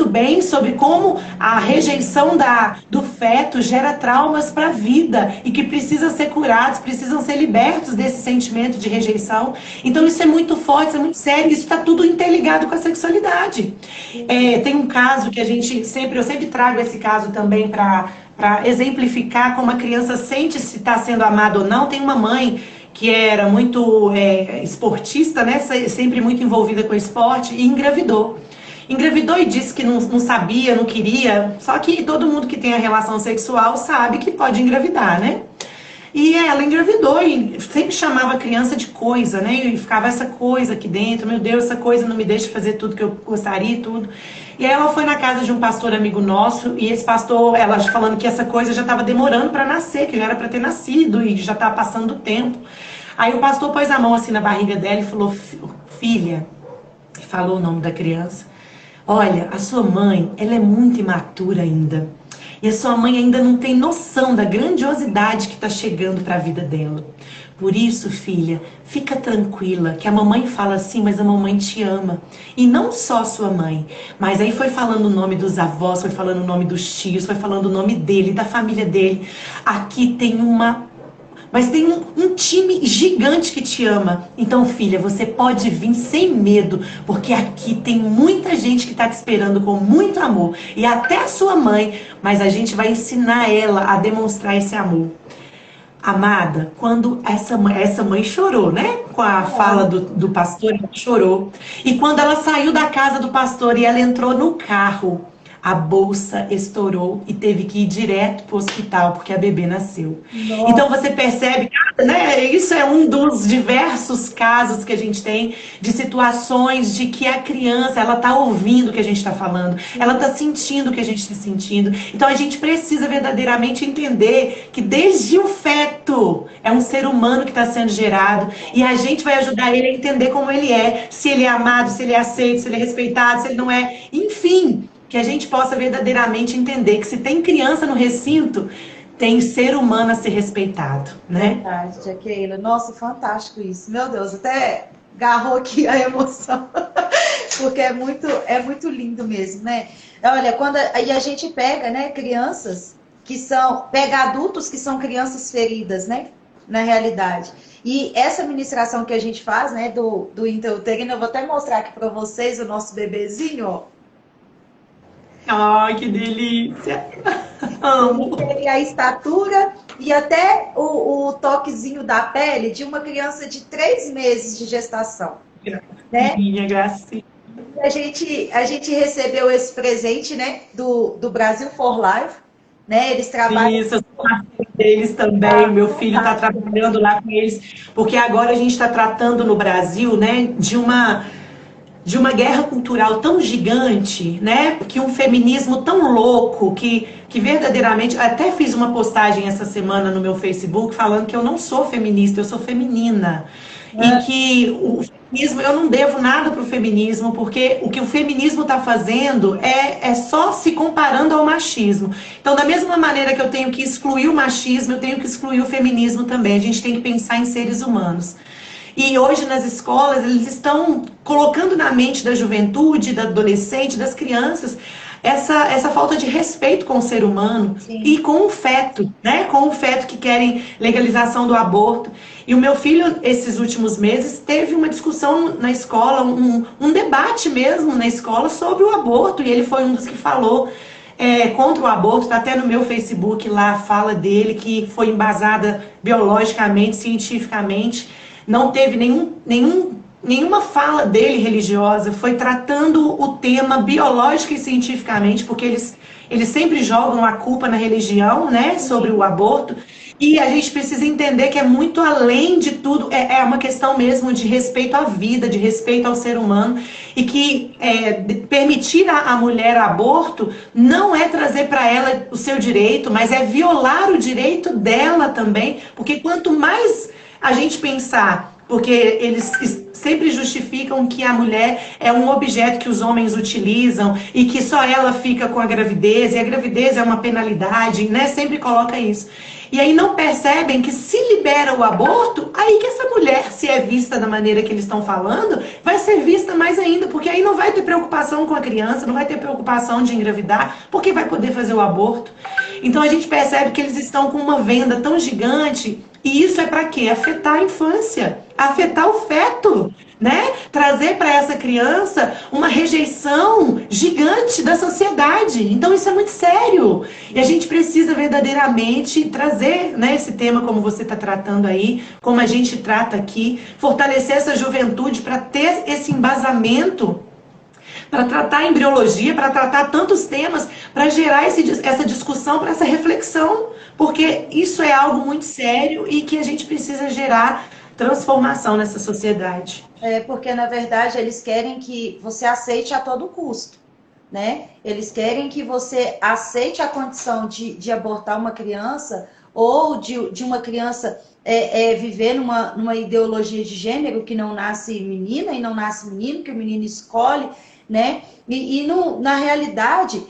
bem sobre como a rejeição do feto gera traumas para a vida e que precisam ser curados, precisam ser libertos desse sentimento de rejeição. Então isso é muito forte, isso é muito sério, isso está tudo interligado com a sexualidade. Tem um caso que eu sempre trago esse caso também para exemplificar como a criança sente se está sendo amada ou não. Tem uma mãe que era muito esportista, né? Sempre muito envolvida com esporte, e engravidou. Engravidou e disse que não sabia, não queria, só que todo mundo que tem a relação sexual sabe que pode engravidar, né? E ela engravidou e sempre chamava a criança de coisa, né? E ficava essa coisa aqui dentro, meu Deus, essa coisa não me deixa fazer tudo que eu gostaria e tudo. E aí ela foi na casa de um pastor amigo nosso, e esse pastor, ela falando que essa coisa já estava demorando para nascer, que já era para ter nascido e já estava passando o tempo. Aí o pastor pôs a mão assim na barriga dela e falou: filha, falou o nome da criança, olha, a sua mãe, ela é muito imatura ainda. E a sua mãe ainda não tem noção da grandiosidade que está chegando para a vida dela. Por isso, filha, fica tranquila, que a mamãe fala assim, mas a mamãe te ama. E não só a sua mãe, mas aí foi falando o nome dos avós, foi falando o nome dos tios, foi falando o nome dele, da família dele. Aqui tem Mas tem um time gigante que te ama. Então, filha, você pode vir sem medo, porque aqui tem muita gente que está te esperando com muito amor. E até a sua mãe, mas a gente vai ensinar ela a demonstrar esse amor. Amada, quando essa mãe chorou, né? Com a fala do pastor, ela chorou. E quando ela saiu da casa do pastor e ela entrou no carro, a bolsa estourou e teve que ir direto para o hospital, porque a bebê nasceu. Nossa. Então você percebe, né? Isso é um dos diversos casos que a gente tem de situações de que a criança, ela está ouvindo o que a gente está falando, ela está sentindo o que a gente está sentindo. Então a gente precisa verdadeiramente entender que desde o feto é um ser humano que está sendo gerado, e a gente vai ajudar ele a entender como ele é, se ele é amado, se ele é aceito, se ele é respeitado, se ele não é, enfim. Que a gente possa verdadeiramente entender que se tem criança no recinto, tem ser humano a ser respeitado, né? Verdade, Jaqueline. Nossa, fantástico isso. Meu Deus, até agarrou aqui a emoção. Porque é muito lindo mesmo, né? Olha, aí a gente pega, né, pega adultos que são crianças feridas, né? Na realidade. E essa ministração que a gente faz, né, do intrauterino, eu vou até mostrar aqui para vocês o nosso bebezinho, ó. Ai, que delícia! Amo! E a estatura e até o toquezinho da pele de uma criança de 3 meses de gestação. Gracinha, né? Gracinha. A gente recebeu esse presente, né, do Brasil for Life, né? Eles trabalham. Isso, eu sou parceira deles também. Meu filho está trabalhando lá com eles, porque agora a gente está tratando no Brasil, né, de uma guerra cultural tão gigante, né? Que um feminismo tão louco, que verdadeiramente. Até fiz uma postagem essa semana no meu Facebook falando que eu não sou feminista, eu sou feminina. E que o feminismo, eu não devo nada para o feminismo, porque o que o feminismo está fazendo é só se comparando ao machismo. Então, da mesma maneira que eu tenho que excluir o machismo, eu tenho que excluir o feminismo também. A gente tem que pensar em seres humanos. E hoje nas escolas eles estão colocando na mente da juventude, da adolescente, das crianças, essa falta de respeito com o ser humano. Sim. E com o feto, né? Com o feto que querem legalização do aborto. E o meu filho, esses últimos meses, teve uma discussão na escola, um debate mesmo na escola sobre o aborto. E ele foi um dos que falou contra o aborto. Está até no meu Facebook lá a fala dele, que foi embasada biologicamente, cientificamente. Não teve nenhuma fala dele religiosa, foi tratando o tema biológico e cientificamente, porque eles sempre jogam a culpa na religião, né, sobre o aborto, e a gente precisa entender que é muito além de tudo, é uma questão mesmo de respeito à vida, de respeito ao ser humano, e que permitir à mulher aborto não é trazer para ela o seu direito, mas é violar o direito dela também, porque quanto mais a gente pensar, porque eles sempre justificam que a mulher é um objeto que os homens utilizam e que só ela fica com a gravidez, e a gravidez é uma penalidade, né? Sempre coloca isso. E aí não percebem que se libera o aborto, aí que essa mulher, se é vista da maneira que eles estão falando, vai ser vista mais ainda, porque aí não vai ter preocupação com a criança, não vai ter preocupação de engravidar, porque vai poder fazer o aborto. Então a gente percebe que eles estão com uma venda tão gigante. E isso é para quê? Afetar a infância, afetar o feto, né? Trazer para essa criança uma rejeição gigante da sociedade. Então isso é muito sério. E a gente precisa verdadeiramente trazer, né, esse tema como você está tratando aí, como a gente trata aqui, fortalecer essa juventude para ter esse embasamento, para tratar embriologia, para tratar tantos temas, para gerar essa discussão, para essa reflexão, porque isso é algo muito sério e que a gente precisa gerar transformação nessa sociedade. Porque, na verdade, eles querem que você aceite a todo custo, né? Eles querem que você aceite a condição de abortar uma criança ou de uma criança viver numa ideologia de gênero que não nasce menina e não nasce menino, que o menino escolhe, né? Na realidade,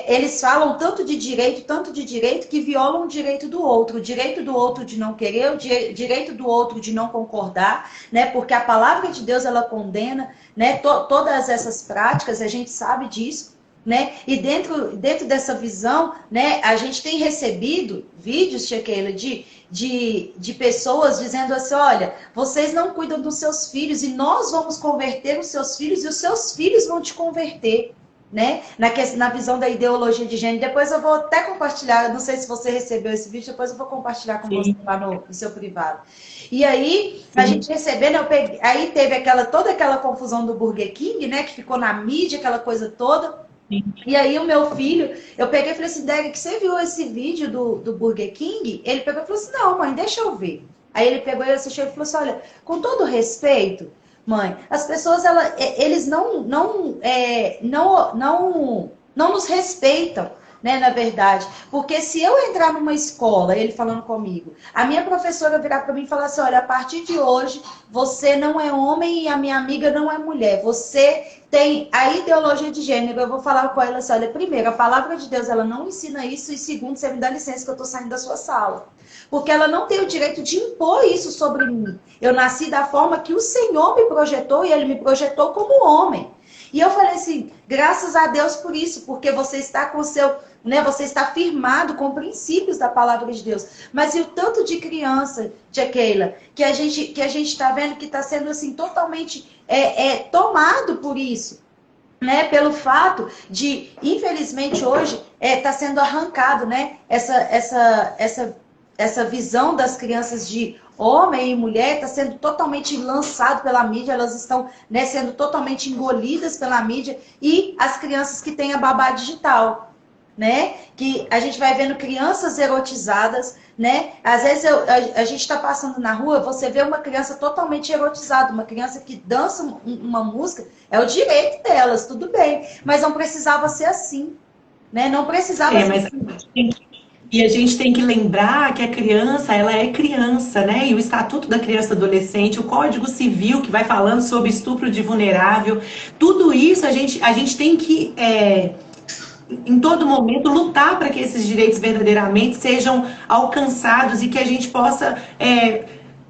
eles falam tanto de direito, que violam o direito do outro de não querer, o direito do outro de não concordar, né? Porque a palavra de Deus, ela condena, né, todas essas práticas, a gente sabe disso, né? E dentro dessa visão, né, a gente tem recebido vídeos, Shekeila, de pessoas dizendo assim, olha, vocês não cuidam dos seus filhos e nós vamos converter os seus filhos e os seus filhos vão te converter, né? Na visão da ideologia de gênero. Depois eu vou até compartilhar, não sei se você recebeu esse vídeo, depois eu vou compartilhar com você lá no seu privado. E aí, a gente recebendo, aí teve toda aquela confusão do Burger King, né, que ficou na mídia, aquela coisa toda. E aí o meu filho, eu peguei e falei assim, Derek, você viu esse vídeo do Burger King? Ele pegou e falou assim, não, mãe, deixa eu ver. Aí ele pegou e assistiu e falou assim, olha, com todo respeito, mãe, as pessoas, eles não nos respeitam, né, na verdade. Porque se eu entrar numa escola, ele falando comigo, a minha professora virar para mim e falar assim, olha, a partir de hoje, você não é homem e a minha amiga não é mulher. Você tem a ideologia de gênero. Eu vou falar com ela assim, olha, primeiro, a palavra de Deus, ela não ensina isso, e segundo, você me dá licença que eu estou saindo da sua sala. Porque ela não tem o direito de impor isso sobre mim. Eu nasci da forma que o Senhor me projetou, e Ele me projetou como homem. E eu falei assim, graças a Deus por isso, porque você está com o seu, né, você está firmado com princípios da palavra de Deus. Mas e o tanto de criança, Tia Keila, que a gente está vendo que está sendo assim totalmente tomado por isso, né? Pelo fato de, infelizmente hoje, está sendo arrancado, né? Essa visão das crianças de homem e mulher está sendo totalmente lançado pela mídia, elas estão, né, sendo totalmente engolidas pela mídia, e as crianças que têm a babá digital, né? Que a gente vai vendo crianças erotizadas, né? Às vezes a gente está passando na rua, você vê uma criança totalmente erotizada, uma criança que dança uma música, é o direito delas, tudo bem, mas não precisava ser assim, né? Não precisava ser Mas assim. e a gente tem que lembrar que a criança, ela é criança, né? E o Estatuto da Criança e Adolescente, o Código Civil, que vai falando sobre estupro de vulnerável, tudo isso a gente tem que, em todo momento, lutar para que esses direitos verdadeiramente sejam alcançados e que a gente possa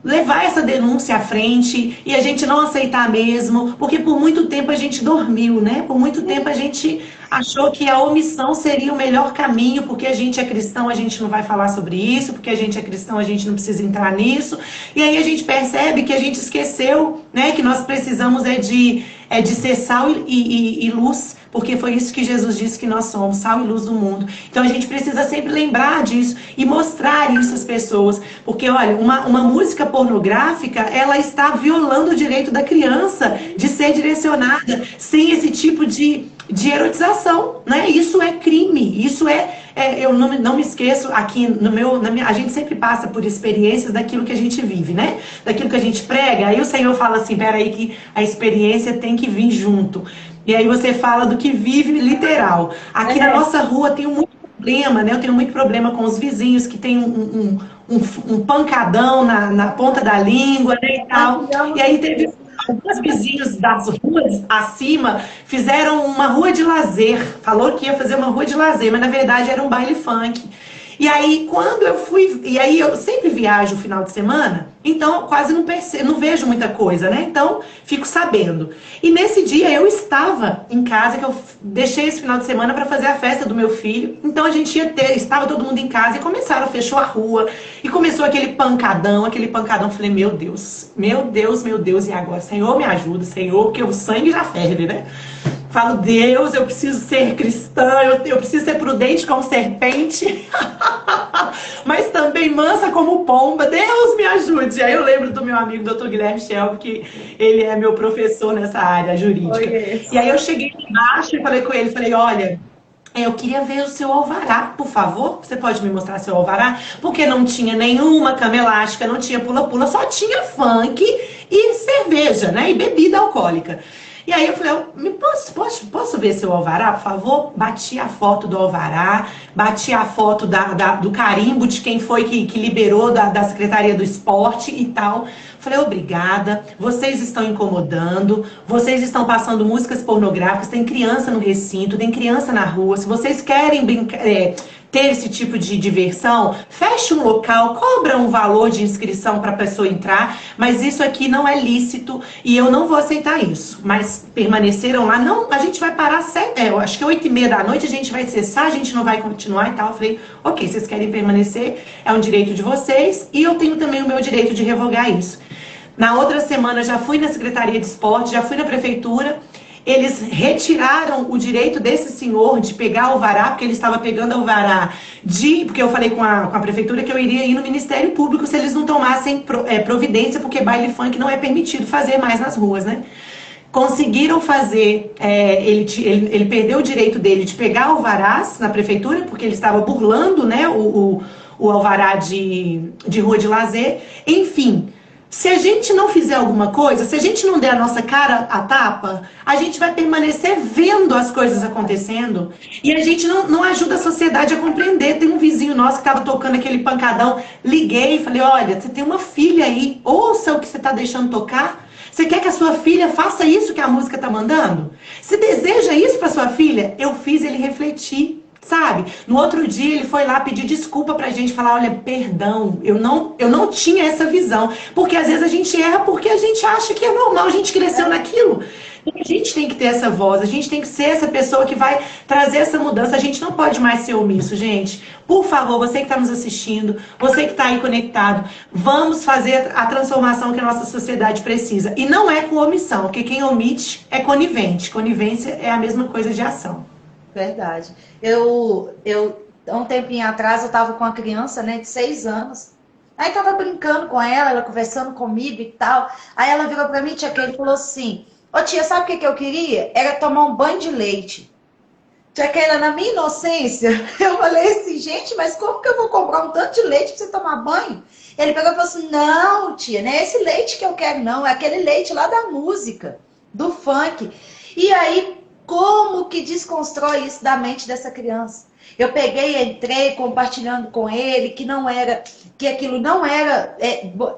levar essa denúncia à frente e a gente não aceitar mesmo, porque por muito tempo a gente dormiu, né? Por muito tempo a gente achou que a omissão seria o melhor caminho, porque a gente é cristão, a gente não vai falar sobre isso, porque a gente é cristão, a gente não precisa entrar nisso. E aí a gente percebe que a gente esqueceu, né? Que nós precisamos de ser sal e luz, porque foi isso que Jesus disse que nós somos, sal e luz do mundo. Então a gente precisa sempre lembrar disso e mostrar isso às pessoas, porque olha, uma música pornográfica, ela está violando o direito da criança de ser direcionada sem esse tipo de erotização, né? Isso é crime, isso eu não me esqueço aqui a gente sempre passa por experiências daquilo que a gente vive, né? Daquilo que a gente prega, aí o Senhor fala assim, peraí que a experiência tem que vir junto. E aí você fala do que vive literal. Aqui na nossa rua tem muito problema, né? Eu tenho muito problema com os vizinhos que tem um pancadão na ponta da língua, né, e tal. E aí teve alguns vizinhos das ruas acima fizeram uma rua de lazer. Falou que ia fazer uma rua de lazer, mas na verdade era um baile funk. E aí, quando eu fui. E aí, eu sempre viajo no final de semana, então quase não vejo muita coisa, né? Então, fico sabendo. E nesse dia eu estava em casa, que eu deixei esse final de semana para fazer a festa do meu filho. Então, a gente estava todo mundo em casa e começaram, fechou a rua. E começou aquele pancadão. Eu falei, meu Deus, meu Deus, meu Deus, e agora? Senhor, me ajuda, Senhor, porque o sangue já ferve, né? Falo, Deus, eu preciso ser cristã, eu preciso ser prudente como serpente, mas também mansa como pomba. Deus me ajude. Aí eu lembro do meu amigo Dr. Guilherme Shelby, que ele é meu professor nessa área jurídica. E aí eu cheguei embaixo e falei com ele, falei, olha, eu queria ver o seu alvará, por favor. Você pode me mostrar seu alvará? Porque não tinha nenhuma cama elástica, não tinha pula-pula, só tinha funk e cerveja, né? E bebida alcoólica. E aí eu falei, posso ver seu alvará, por favor? Bati a foto do alvará, bati a foto do carimbo de quem foi que liberou da Secretaria do Esporte e tal. Falei, obrigada, vocês estão incomodando, vocês estão passando músicas pornográficas, tem criança no recinto, tem criança na rua, se vocês querem ter esse tipo de diversão, feche um local, cobra um valor de inscrição para a pessoa entrar, mas isso aqui não é lícito e eu não vou aceitar isso. Mas permaneceram lá, não, a gente vai parar, eu acho que 8h30 da noite a gente vai cessar, a gente não vai continuar e tal. Eu falei, ok, vocês querem permanecer, é um direito de vocês e eu tenho também o meu direito de revogar isso. Na outra semana já fui na Secretaria de Esporte, já fui na Prefeitura. Eles retiraram o direito desse senhor de pegar alvará, porque ele estava pegando alvará porque eu falei com a prefeitura que eu iria ir no Ministério Público se eles não tomassem providência, porque baile funk não é permitido fazer mais nas ruas, né? Conseguiram fazer, ele perdeu o direito dele de pegar alvarás na prefeitura, porque ele estava burlando, né, o alvará de rua de lazer, enfim. Se a gente não fizer alguma coisa, se a gente não der a nossa cara a tapa, a gente vai permanecer vendo as coisas acontecendo e a gente não ajuda a sociedade a compreender. Tem um vizinho nosso que estava tocando aquele pancadão, liguei e falei, olha, você tem uma filha aí, ouça o que você está deixando tocar. Você quer que a sua filha faça isso que a música está mandando? Você deseja isso para sua filha? Eu fiz ele refletir. Sabe? No outro dia ele foi lá pedir desculpa pra gente, falar, olha, perdão, eu não tinha essa visão. Porque às vezes a gente erra porque a gente acha que é normal, a gente cresceu naquilo. A gente tem que ter essa voz, a gente tem que ser essa pessoa que vai trazer essa mudança. A gente não pode mais ser omisso, gente. Por favor, você que está nos assistindo, você que está aí conectado, vamos fazer a transformação que a nossa sociedade precisa. E não é com omissão, porque quem omite é conivente. Conivência é a mesma coisa de ação. Verdade. Há um tempinho atrás, eu estava com uma criança, né, de 6 anos. Aí tava brincando com ela conversando comigo e tal. Aí ela virou pra mim, tia Keila, e falou assim: Ô tia, sabe o que que eu queria? Era tomar um banho de leite. Tia Keila, na minha inocência, eu falei assim, gente, mas como que eu vou comprar um tanto de leite pra você tomar banho? Ele pegou e falou assim: não, tia, não é esse leite que eu quero, não. É aquele leite lá da música, do funk. E aí, como que desconstrói isso da mente dessa criança? Eu peguei, entrei compartilhando com ele que não era, que aquilo não era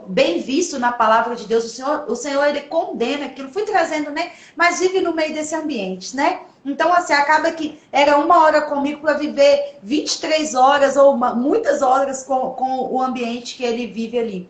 bem visto na palavra de Deus. O Senhor ele condena aquilo. Fui trazendo, né? Mas vive no meio desse ambiente, né? Então, assim, acaba que era 1 hora comigo para viver 23 horas ou muitas horas com o ambiente que ele vive ali.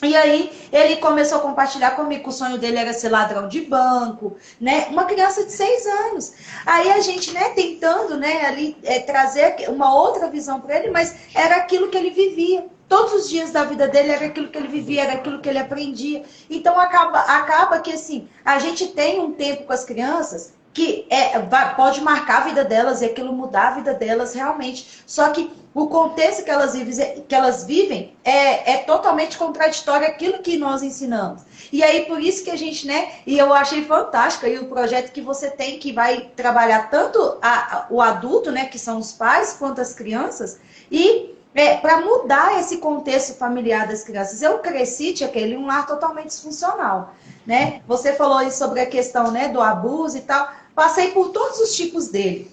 E aí ele começou a compartilhar comigo que o sonho dele era ser ladrão de banco, né? Uma criança de 6 anos. Aí a gente, né, tentando, né, ali trazer uma outra visão para ele, mas era aquilo que ele vivia. Todos os dias da vida dele era aquilo que ele vivia, era aquilo que ele aprendia. Então acaba que assim, a gente tem um tempo com as crianças que pode marcar a vida delas e aquilo mudar a vida delas realmente. Só que o contexto que elas vivem é totalmente contraditório àquilo que nós ensinamos. E aí, por isso que a gente, né? E eu achei fantástico aí o projeto que você tem, que vai trabalhar tanto o adulto, né? Que são os pais, quanto as crianças, e para mudar esse contexto familiar das crianças. Eu cresci, tia Keila, em um lar totalmente disfuncional, né? Você falou aí sobre a questão, né, do abuso e tal. Passei por todos os tipos dele,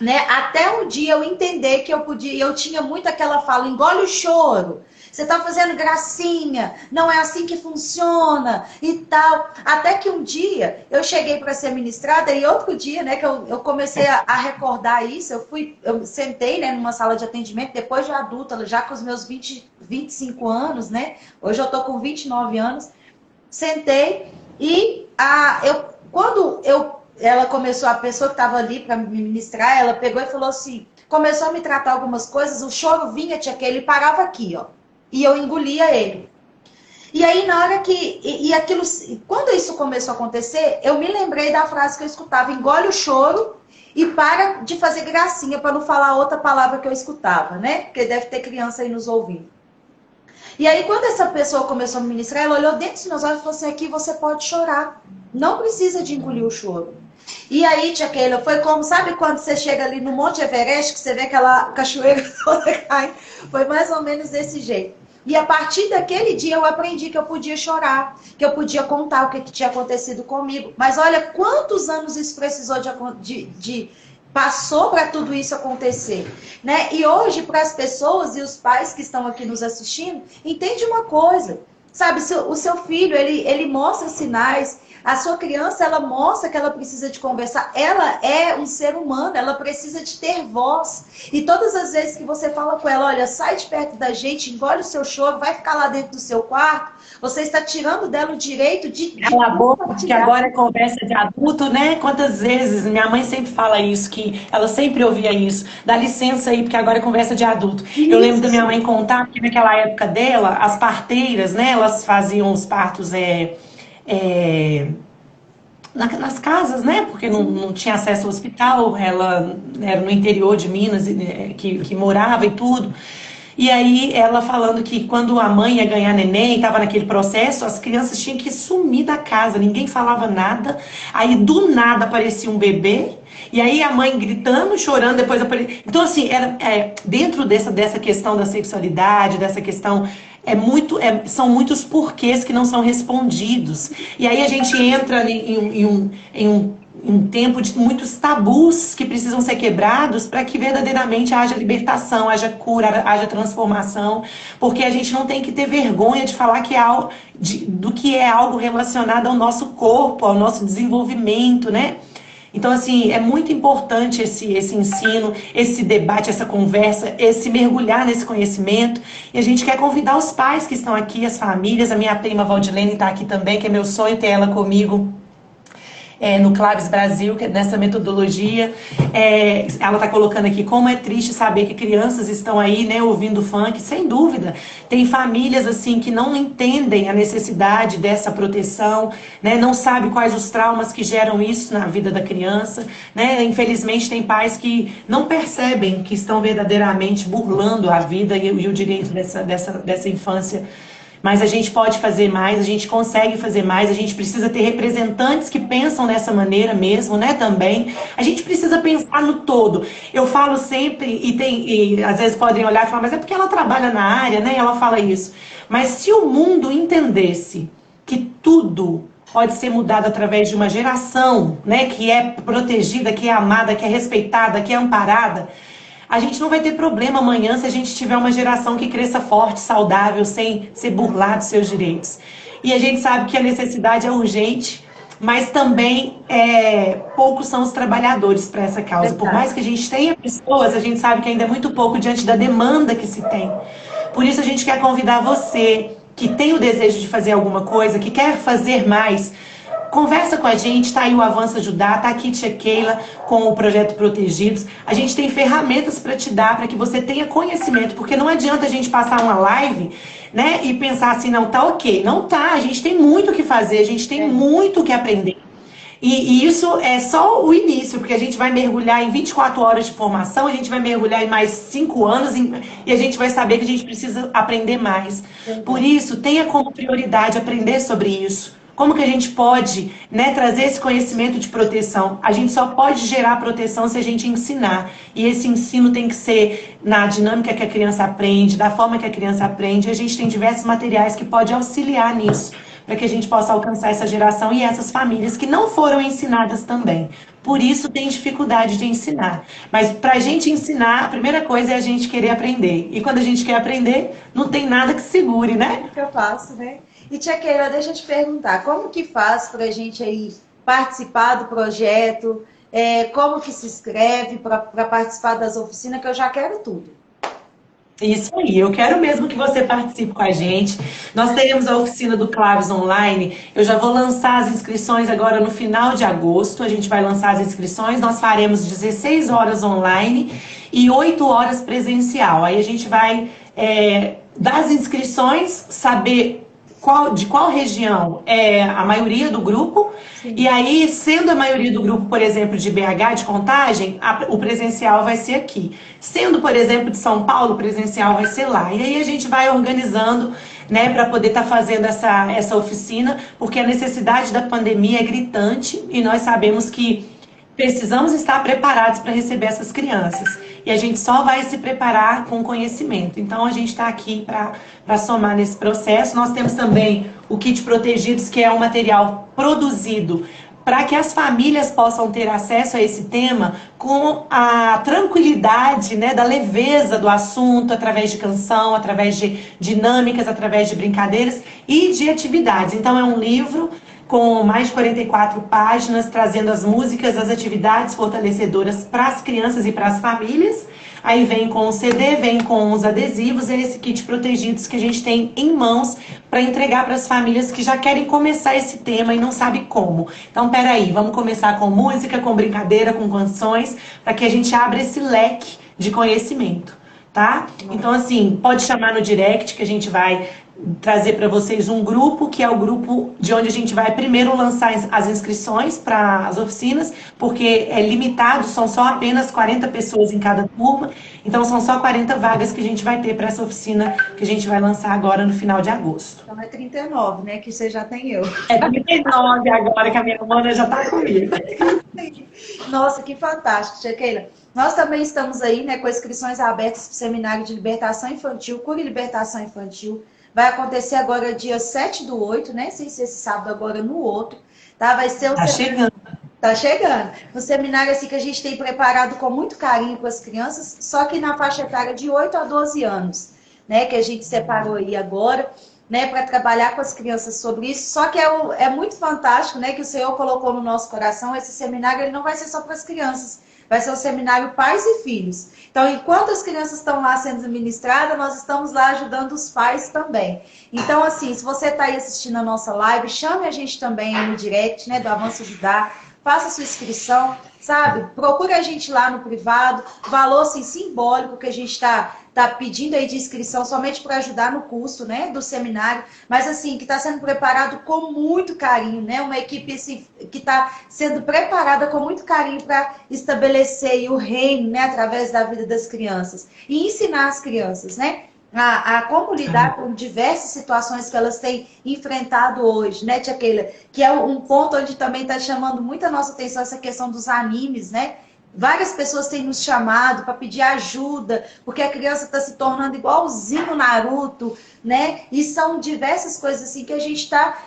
né? Até um dia eu entender que eu tinha muito aquela fala, engole o choro. Você tá fazendo gracinha, não é assim que funciona e tal. Até que um dia eu cheguei para ser ministrada e outro dia, né, que eu comecei a recordar isso, eu sentei, né, numa sala de atendimento, depois de adulta, já com os meus 25 anos, né? Hoje eu tô com 29 anos. Sentei e quando ela começou, a pessoa que estava ali para me ministrar, ela pegou e falou assim, começou a me tratar algumas coisas, o choro vinha, tia Keila, ele parava aqui, ó, e eu engolia ele. E aí, na hora que, e aquilo, quando isso começou a acontecer, eu me lembrei da frase que eu escutava, engole o choro e para de fazer gracinha, para não falar outra palavra que eu escutava, né? Porque deve ter criança aí nos ouvindo. E aí, quando essa pessoa começou a me ministrar, ela olhou dentro dos meus olhos e falou assim, aqui você pode chorar, não precisa de engolir o choro. E aí, tia Keila, foi como, sabe quando você chega ali no Monte Everest, que você vê aquela cachoeira toda caindo? Foi mais ou menos desse jeito. E a partir daquele dia eu aprendi que eu podia chorar, que eu podia contar o que tinha acontecido comigo. Mas olha quantos anos isso precisou passou para tudo isso acontecer, né? E hoje, para as pessoas e os pais que estão aqui nos assistindo, entende uma coisa, sabe? O seu filho, ele mostra sinais. A sua criança, ela mostra que ela precisa de conversar. Ela é um ser humano, ela precisa de ter voz. E todas as vezes que você fala com ela, olha, sai de perto da gente, engole o seu choro, vai ficar lá dentro do seu quarto, você está tirando dela o direito de Cala a boca, que agora é conversa de adulto, né? Quantas vezes minha mãe sempre fala isso, que ela sempre ouvia isso. Dá licença aí, porque agora é conversa de adulto. Eu lembro da minha mãe contar que naquela época dela, as parteiras, né? Elas faziam os partos nas casas, né? Porque não tinha acesso ao hospital, ela era no interior de Minas, que morava e tudo. E aí ela falando que quando a mãe ia ganhar neném, estava naquele processo, as crianças tinham que sumir da casa, ninguém falava nada. Aí do nada aparecia um bebê, e aí a mãe gritando, chorando, depois aparecia. Então, assim, dentro dessa questão da sexualidade, dessa questão, são muitos porquês que não são respondidos. E aí a gente entra em um tempo de muitos tabus que precisam ser quebrados para que verdadeiramente haja libertação, haja cura, haja transformação, porque a gente não tem que ter vergonha de falar do que é algo relacionado ao nosso corpo, ao nosso desenvolvimento, né? Então, assim, é muito importante esse ensino, esse debate, essa conversa, esse mergulhar nesse conhecimento. E a gente quer convidar os pais que estão aqui, as famílias, a minha prima Valdilene está aqui também, que é meu sonho ter ela comigo no Claves Brasil, que é nessa metodologia. Ela está colocando aqui como é triste saber que crianças estão aí, né, ouvindo funk. Sem dúvida, tem famílias assim que não entendem a necessidade dessa proteção, né, não sabem quais os traumas que geram isso na vida da criança, né? Infelizmente tem pais que não percebem que estão verdadeiramente burlando a vida e o direito dessa infância. Mas a gente pode fazer mais, a gente consegue fazer mais, a gente precisa ter representantes que pensam dessa maneira mesmo, né, também. A gente precisa pensar no todo. Eu falo sempre, e às vezes podem olhar e falar, mas é porque ela trabalha na área, né, e ela fala isso. Mas se o mundo entendesse que tudo pode ser mudado através de uma geração, né, que é protegida, que é amada, que é respeitada, que é amparada, a gente não vai ter problema amanhã se a gente tiver uma geração que cresça forte, saudável, sem ser burlado dos seus direitos. E a gente sabe que a necessidade é urgente, mas também poucos são os trabalhadores para essa causa. Por mais que a gente tenha pessoas, a gente sabe que ainda é muito pouco diante da demanda que se tem. Por isso a gente quer convidar você que tem o desejo de fazer alguma coisa, que quer fazer mais. Conversa com a gente, tá aí o Avança Ajudar, tá aqui Tia Keila com o Projeto Protegidos. A gente tem ferramentas para te dar, para que você tenha conhecimento, porque não adianta a gente passar uma live, né, e pensar assim, não, tá ok. Não tá, a gente tem muito o que fazer, a gente tem muito o que aprender. E isso é só o início, porque a gente vai mergulhar em 24 horas de formação, a gente vai mergulhar em mais 5 anos e a gente vai saber que a gente precisa aprender mais. Por isso, tenha como prioridade aprender sobre isso. Como que a gente pode, né, trazer esse conhecimento de proteção? A gente só pode gerar proteção se a gente ensinar. E esse ensino tem que ser na dinâmica que a criança aprende, da forma que a criança aprende. E a gente tem diversos materiais que podem auxiliar nisso, para que a gente possa alcançar essa geração e essas famílias que não foram ensinadas também. Por isso tem dificuldade de ensinar. Mas para a gente ensinar, a primeira coisa é a gente querer aprender. E quando a gente quer aprender, não tem nada que segure, né? É que eu faço, né? E Tia Keila, deixa eu te perguntar, como que faz para a gente aí participar do projeto? Como que se inscreve para participar das oficinas, que eu já quero tudo. Isso aí, eu quero mesmo que você participe com a gente. Nós teremos a oficina do Claves online. Eu já vou lançar as inscrições agora no final de agosto. A gente vai lançar as inscrições. Nós faremos 16 horas online e 8 horas presencial. Aí a gente vai das inscrições saber de qual região é a maioria do grupo. Sim. E aí, sendo a maioria do grupo, por exemplo, de BH, de Contagem, o presencial vai ser aqui. Sendo, por exemplo, de São Paulo, o presencial vai ser lá. E aí a gente vai organizando, né, para poder estar fazendo essa oficina, porque a necessidade da pandemia é gritante e nós sabemos que precisamos estar preparados para receber essas crianças. E a gente só vai se preparar com conhecimento. Então, a gente está aqui para somar nesse processo. Nós temos também o Kit Protegidos, que é um material produzido para que as famílias possam ter acesso a esse tema com a tranquilidade, né, da leveza do assunto, através de canção, através de dinâmicas, através de brincadeiras e de atividades. Então, é um livro com mais de 44 páginas, trazendo as músicas, as atividades fortalecedoras para as crianças e para as famílias. Aí vem com o CD, vem com os adesivos e esse kit protegidos que a gente tem em mãos para entregar para as famílias que já querem começar esse tema e não sabem como. Então, peraí, vamos começar com música, com brincadeira, com canções, para que a gente abra esse leque de conhecimento, tá? Então, assim, pode chamar no direct que a gente vai trazer para vocês um grupo, que é o grupo de onde a gente vai primeiro lançar as inscrições para as oficinas, porque é limitado, são só apenas 40 pessoas em cada turma, então são só 40 vagas que a gente vai ter para essa oficina que a gente vai lançar agora no final de agosto. Então é 39, né? Que você já tem eu. É 39 agora, que a minha mana já está comigo. Nossa, que fantástico, Tia Keila. Nós também estamos aí, né, com inscrições abertas para o Seminário de Libertação Infantil, Cura e Libertação Infantil. Vai acontecer agora dia 7/8, né? Sem ser esse sábado, agora no outro. Tá? Vai ser Tá chegando. Tá chegando. Um seminário assim que a gente tem preparado com muito carinho com as crianças, só que na faixa etária de 8 a 12 anos, né? Que a gente separou aí agora, né? Para trabalhar com as crianças sobre isso. Só que é muito fantástico, né? Que o Senhor colocou no nosso coração. Esse seminário ele não vai ser só para as crianças. Vai ser um seminário pais e filhos. Então, enquanto as crianças estão lá sendo ministradas, nós estamos lá ajudando os pais também. Então, assim, se você está aí assistindo a nossa live, chame a gente também aí no direct, né, do Avança Ajudar. faça sua inscrição, sabe? Procure a gente lá no privado, valor assim, simbólico que a gente tá pedindo aí de inscrição somente para ajudar no custo, né, do seminário, mas assim, que está sendo preparado com muito carinho, né, uma equipe assim, que está sendo preparada com muito carinho para estabelecer aí o reino, né, através da vida das crianças e ensinar as crianças, né, a como lidar com diversas situações que elas têm enfrentado hoje, né, tia Keila? Que é um ponto onde também está chamando muito a nossa atenção essa questão dos animes, né? Várias pessoas têm nos chamado para pedir ajuda, porque a criança está se tornando igualzinho Naruto, né? E são diversas coisas assim que a gente está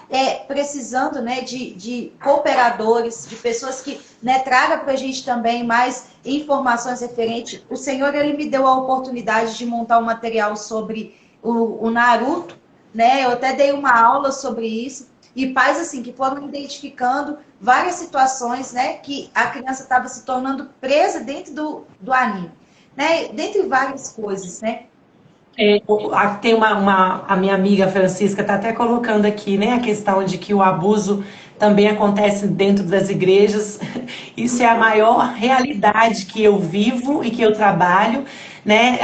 precisando, né, de cooperadores, de pessoas que, né, tragam para a gente também mais informações referentes. O Senhor, ele me deu a oportunidade de montar um material sobre o Naruto, né? Eu até dei uma aula sobre isso. E pais, assim, que foram identificando várias situações, né, que a criança estava se tornando presa dentro do anime, né, dentre várias coisas, né. Tem a minha amiga Francisca está até colocando aqui, né, a questão de que o abuso também acontece dentro das igrejas. Isso é a maior realidade que eu vivo e que eu trabalho, né?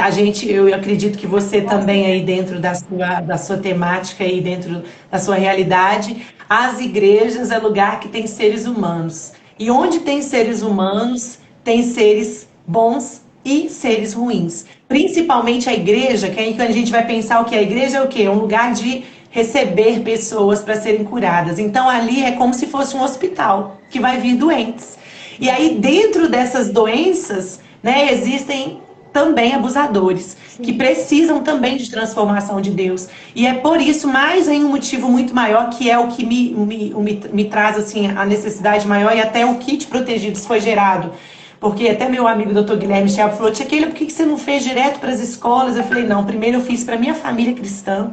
Eu acredito que você também aí dentro da sua temática aí dentro da sua realidade, as igrejas é lugar que tem seres humanos. E onde tem seres humanos, tem seres bons e seres ruins. Principalmente a igreja, que aí quando a gente vai pensar o que a igreja é o quê? É um lugar de receber pessoas para serem curadas. Então ali é como se fosse um hospital que vai vir doentes. E aí dentro dessas doenças, né, existem também abusadores, que precisam também de transformação de Deus. E é por isso, mais em um motivo muito maior, que é o que me traz assim, a necessidade maior, e até o kit Protegidos foi gerado. Porque até meu amigo Dr. Guilherme Schiapp falou, tia Keila, por que você não fez direto para as escolas? Eu falei, não, primeiro eu fiz para minha família cristã.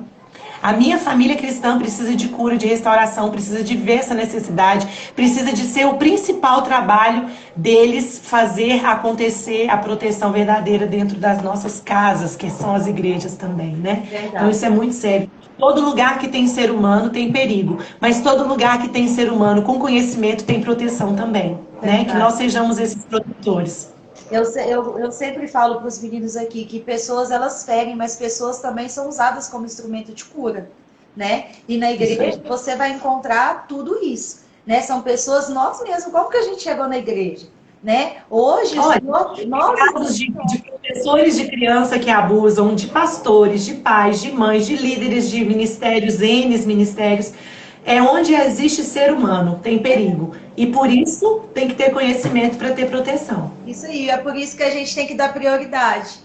A minha família cristã precisa de cura, de restauração, precisa de ver essa necessidade, precisa de ser o principal trabalho deles fazer acontecer a proteção verdadeira dentro das nossas casas, que são as igrejas também, né? Verdade. Então isso é muito sério. Todo lugar que tem ser humano tem perigo, mas todo lugar que tem ser humano com conhecimento tem proteção também, né? Que nós sejamos esses protetores. Eu sempre falo para os meninos aqui que pessoas, elas ferem, mas pessoas também são usadas como instrumento de cura, né? E na igreja você vai encontrar tudo isso, né? São pessoas, nós mesmos, como que a gente chegou na igreja? Né? Hoje, olha, nós casos de professores de criança que abusam, de pastores, de pais, de mães, de líderes de ministérios, N ministérios, é onde existe ser humano, tem perigo. E por isso tem que ter conhecimento para ter proteção. Isso aí, é por isso que a gente tem que dar prioridade,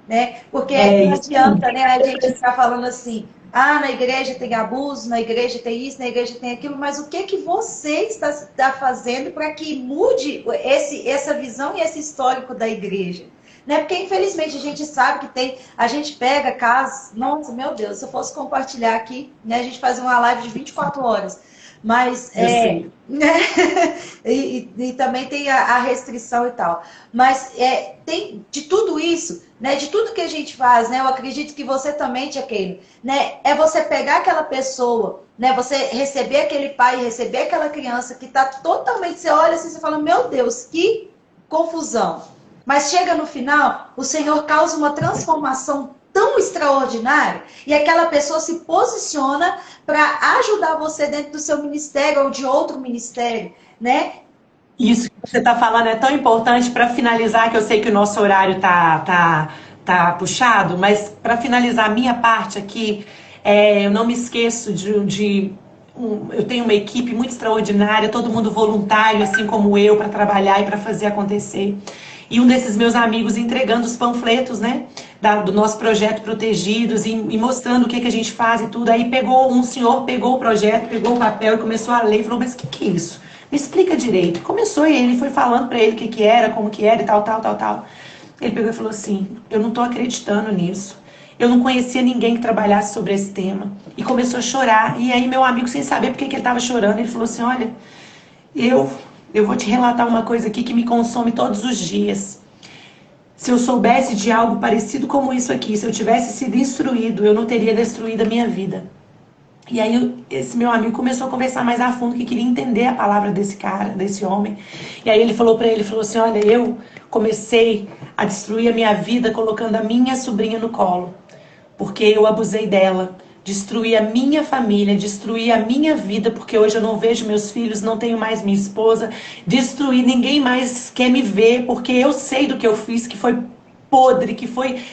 né? Porque não adianta, né, a gente ficar falando assim, na igreja tem abuso, na igreja tem isso, na igreja tem aquilo, mas o que você está fazendo para que mude essa visão e esse histórico da igreja? Né? Porque infelizmente a gente sabe que a gente pega casos, nossa, meu Deus, se eu fosse compartilhar aqui, né, a gente fazia uma live de 24 horas, mas né? e também tem a restrição e tal, mas tem de tudo isso, né, de tudo que a gente faz, né, eu acredito que você também, tia Keila, né, é você pegar aquela pessoa, né, você receber aquele pai, receber aquela criança que está totalmente, você olha assim, você fala, meu Deus, que confusão. Mas chega no final, o Senhor causa uma transformação tão extraordinária e aquela pessoa se posiciona para ajudar você dentro do seu ministério ou de outro ministério, né? Isso que você está falando é tão importante para finalizar, que eu sei que o nosso horário tá puxado, mas para finalizar a minha parte aqui, eu não me esqueço eu tenho uma equipe muito extraordinária, todo mundo voluntário, assim como eu, para trabalhar e para fazer acontecer. E um desses meus amigos entregando os panfletos, né, do nosso projeto Protegidos e mostrando o que a gente faz e tudo. Aí um senhor pegou o projeto, pegou o papel e começou a ler e falou, mas o que é isso? Me explica direito. Começou e ele foi falando para ele o que era, como que era e tal. Ele pegou e falou assim, eu não estou acreditando nisso. Eu não conhecia ninguém que trabalhasse sobre esse tema. E começou a chorar. E aí meu amigo, sem saber por que ele estava chorando, ele falou assim, olha, eu vou te relatar uma coisa aqui que me consome todos os dias. Se eu soubesse de algo parecido como isso aqui, se eu tivesse sido instruído, eu não teria destruído a minha vida. E aí esse meu amigo começou a conversar mais a fundo, que queria entender a palavra desse cara, desse homem. E aí ele falou para ele, falou assim, olha, eu comecei a destruir a minha vida colocando a minha sobrinha no colo, porque eu abusei dela. Destruí a minha família, destruí a minha vida, porque hoje eu não vejo meus filhos, não tenho mais minha esposa. Destruí, ninguém mais quer me ver, porque eu sei do que eu fiz, que foi podre, que foi...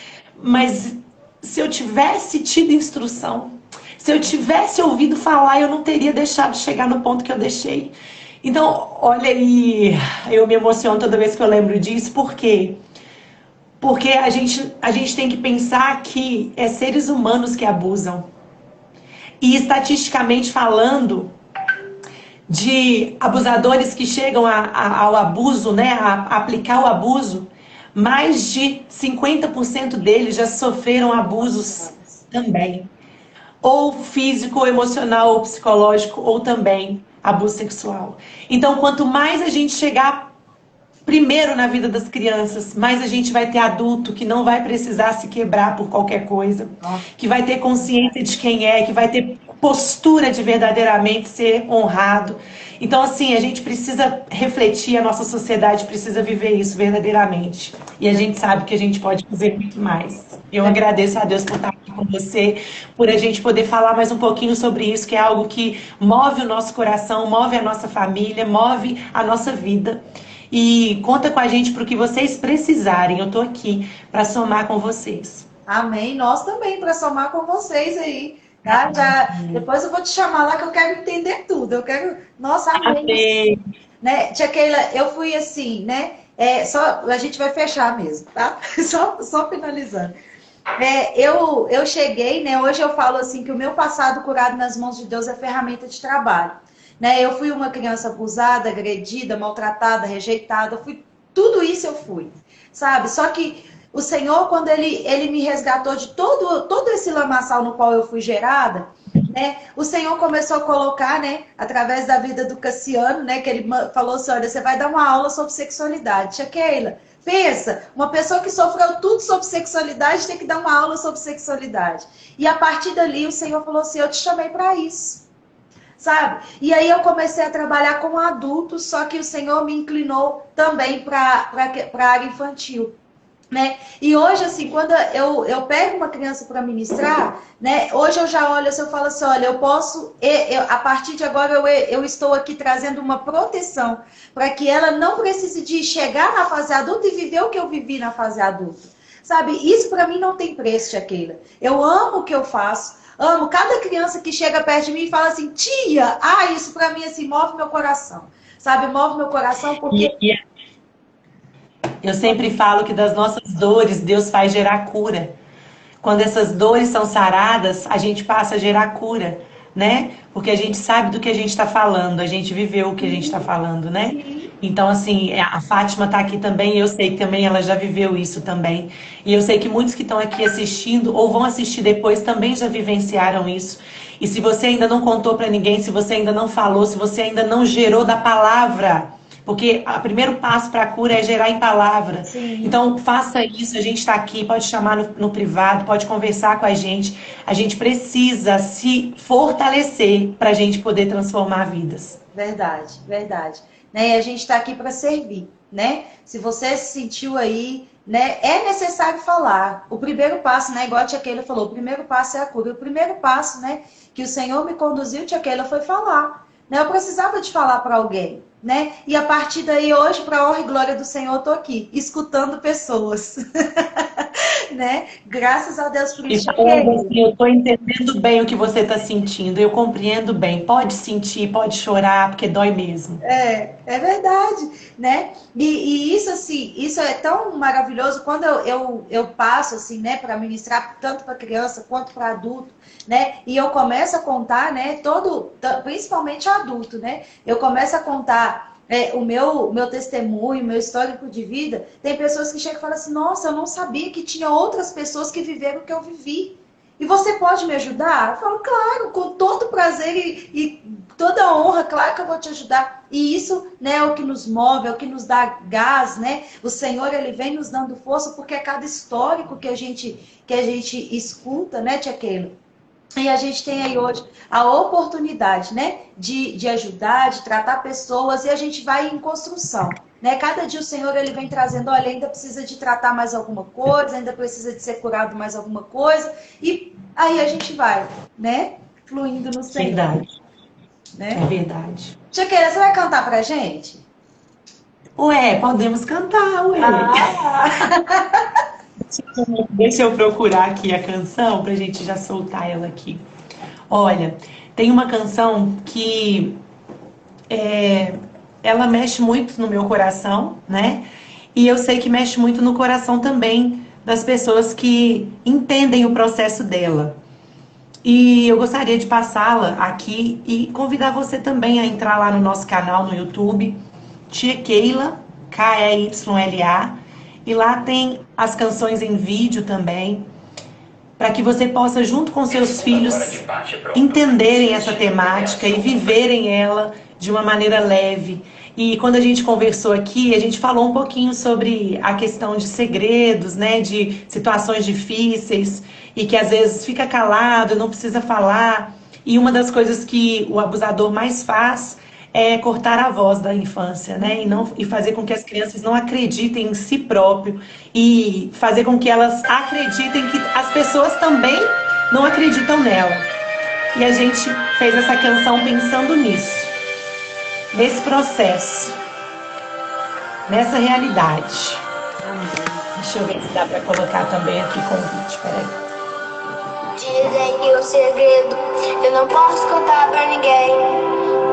Mas se eu tivesse tido instrução, se eu tivesse ouvido falar, eu não teria deixado chegar no ponto que eu deixei. Então, olha aí, eu me emociono toda vez que eu lembro disso, por quê? Porque a gente tem que pensar que é seres humanos que abusam. E estatisticamente falando, de abusadores que chegam ao abuso, né, a aplicar o abuso, mais de 50% deles já sofreram abusos também. Ou físico, ou emocional, ou psicológico, ou também abuso sexual. Então, quanto mais a gente chegar primeiro na vida das crianças, mais a gente vai ter adulto que não vai precisar se quebrar por qualquer coisa, que vai ter consciência de quem é, que vai ter postura de verdadeiramente ser honrado. Então, assim, a gente precisa refletir, a nossa sociedade precisa viver isso verdadeiramente. E a gente sabe que a gente pode fazer muito mais. Eu agradeço a Deus por estar aqui com você, por a gente poder falar mais um pouquinho sobre isso, que é algo que move o nosso coração, move a nossa família, move a nossa vida. E conta com a gente para o que vocês precisarem. Eu estou aqui para somar com vocês. Amém. Nós também, para somar com vocês aí. Tá? Já, depois eu vou te chamar lá que eu quero entender tudo. Eu quero. Nossa, amém. Amém. Né? Tia Keila, eu fui assim, né? Só, a gente vai fechar mesmo, tá? Só finalizando. Eu cheguei, né? Hoje eu falo assim que o meu passado curado nas mãos de Deus é ferramenta de trabalho. Né? Eu fui uma criança abusada, agredida, maltratada, rejeitada. Tudo isso eu fui, sabe? Só que o Senhor, quando ele me resgatou de todo esse lamaçal no qual eu fui gerada, né? O Senhor começou a colocar, né? Através da vida do Cassiano, né? Que ele falou assim, olha, você vai dar uma aula sobre sexualidade. Tia Keila, pensa, uma pessoa que sofreu tudo sobre sexualidade tem que dar uma aula sobre sexualidade. E a partir dali o Senhor falou assim, eu te chamei para isso. Sabe? E aí eu comecei a trabalhar com adultos, só que o Senhor me inclinou também para a área infantil. Né? E hoje, assim, quando eu pego uma criança para ministrar, né? Hoje eu já olho, assim, eu falo assim, olha, eu posso, a partir de agora eu estou aqui trazendo uma proteção para que ela não precise de chegar na fase adulta e viver o que eu vivi na fase adulta. Sabe? Isso para mim não tem preço, Tia Keila. Eu amo o que eu faço. Amo cada criança que chega perto de mim e fala assim, tia, isso pra mim assim, move meu coração. Sabe, move meu coração porque... Eu sempre falo que das nossas dores, Deus faz gerar cura. Quando essas dores são saradas, a gente passa a gerar cura, né? Porque a gente sabe do que a gente está falando, a gente viveu o que a gente está falando, né? Então, assim, a Fátima está aqui também, e eu sei que também ela já viveu isso também. E eu sei que muitos que estão aqui assistindo, ou vão assistir depois, também já vivenciaram isso. E se você ainda não contou para ninguém, se você ainda não falou, se você ainda não gerou da palavra, porque o primeiro passo para a cura é gerar em palavra. Sim. Então, faça isso, a gente está aqui, pode chamar no privado, pode conversar com a gente. A gente precisa se fortalecer para a gente poder transformar vidas. Verdade, verdade. Né? E a gente está aqui para servir, né? Se você se sentiu aí, né? É necessário falar. O primeiro passo, né? Igual a tia Keila falou, o primeiro passo é a cura. O primeiro passo, né? Que o Senhor me conduziu, tia Keila, foi falar. Né? Eu precisava de falar para alguém. Né? E a partir daí, hoje, para a honra e glória do Senhor, eu estou aqui, escutando pessoas. Né? Graças a Deus por isso. E falando assim, eu estou entendendo bem o que você está sentindo, eu compreendo bem. Pode sentir, pode chorar, porque dói mesmo. É verdade, né? E isso, assim, isso é tão maravilhoso quando eu passo, assim, né, para ministrar tanto para criança quanto para adulto, né? E eu começo a contar, né, principalmente adulto, né? Eu começo a contar o meu testemunho, meu histórico de vida. Tem pessoas que chegam e falam assim, nossa, eu não sabia que tinha outras pessoas que viveram o que eu vivi. E você pode me ajudar? Eu falo, claro, com todo prazer e toda honra, claro que eu vou te ajudar. E isso, né, é o que nos move, é o que nos dá gás, né? O Senhor, ele vem nos dando força, porque é cada histórico que a gente escuta, né, tia Keila? E a gente tem aí hoje a oportunidade, né, de ajudar, de tratar pessoas, e a gente vai em construção, né? Cada dia o Senhor ele vem trazendo, olha, ainda precisa de tratar mais alguma coisa, ainda precisa de ser curado mais alguma coisa, e aí a gente vai, né, fluindo no Senhor, Verdade, né? é verdade. Tia Keila, você vai cantar pra gente? Ué, podemos cantar, ué. Ah! Deixa eu procurar aqui a canção pra gente já soltar ela aqui. Olha, tem uma canção que ela mexe muito no meu coração, né? E eu sei que mexe muito no coração também das pessoas que entendem o processo dela. E eu gostaria de passá-la aqui e convidar você também a entrar lá no nosso canal no YouTube, Tia Keila, Keyla, e lá tem as canções em vídeo também, para que você possa, junto com seus filhos, entenderem essa temática e viverem ela de uma maneira leve. E quando a gente conversou aqui, a gente falou um pouquinho sobre a questão de segredos, né, de situações difíceis e que às vezes fica calado, não precisa falar. E uma das coisas que o abusador mais faz é cortar a voz da infância, né? E fazer com que as crianças não acreditem em si próprio e fazer com que elas acreditem que as pessoas também não acreditam nela. E a gente fez essa canção pensando nisso, nesse processo, nessa realidade. Deixa eu ver se dá para colocar também aqui convite, peraí. Dizem que o segredo eu não posso contar pra ninguém.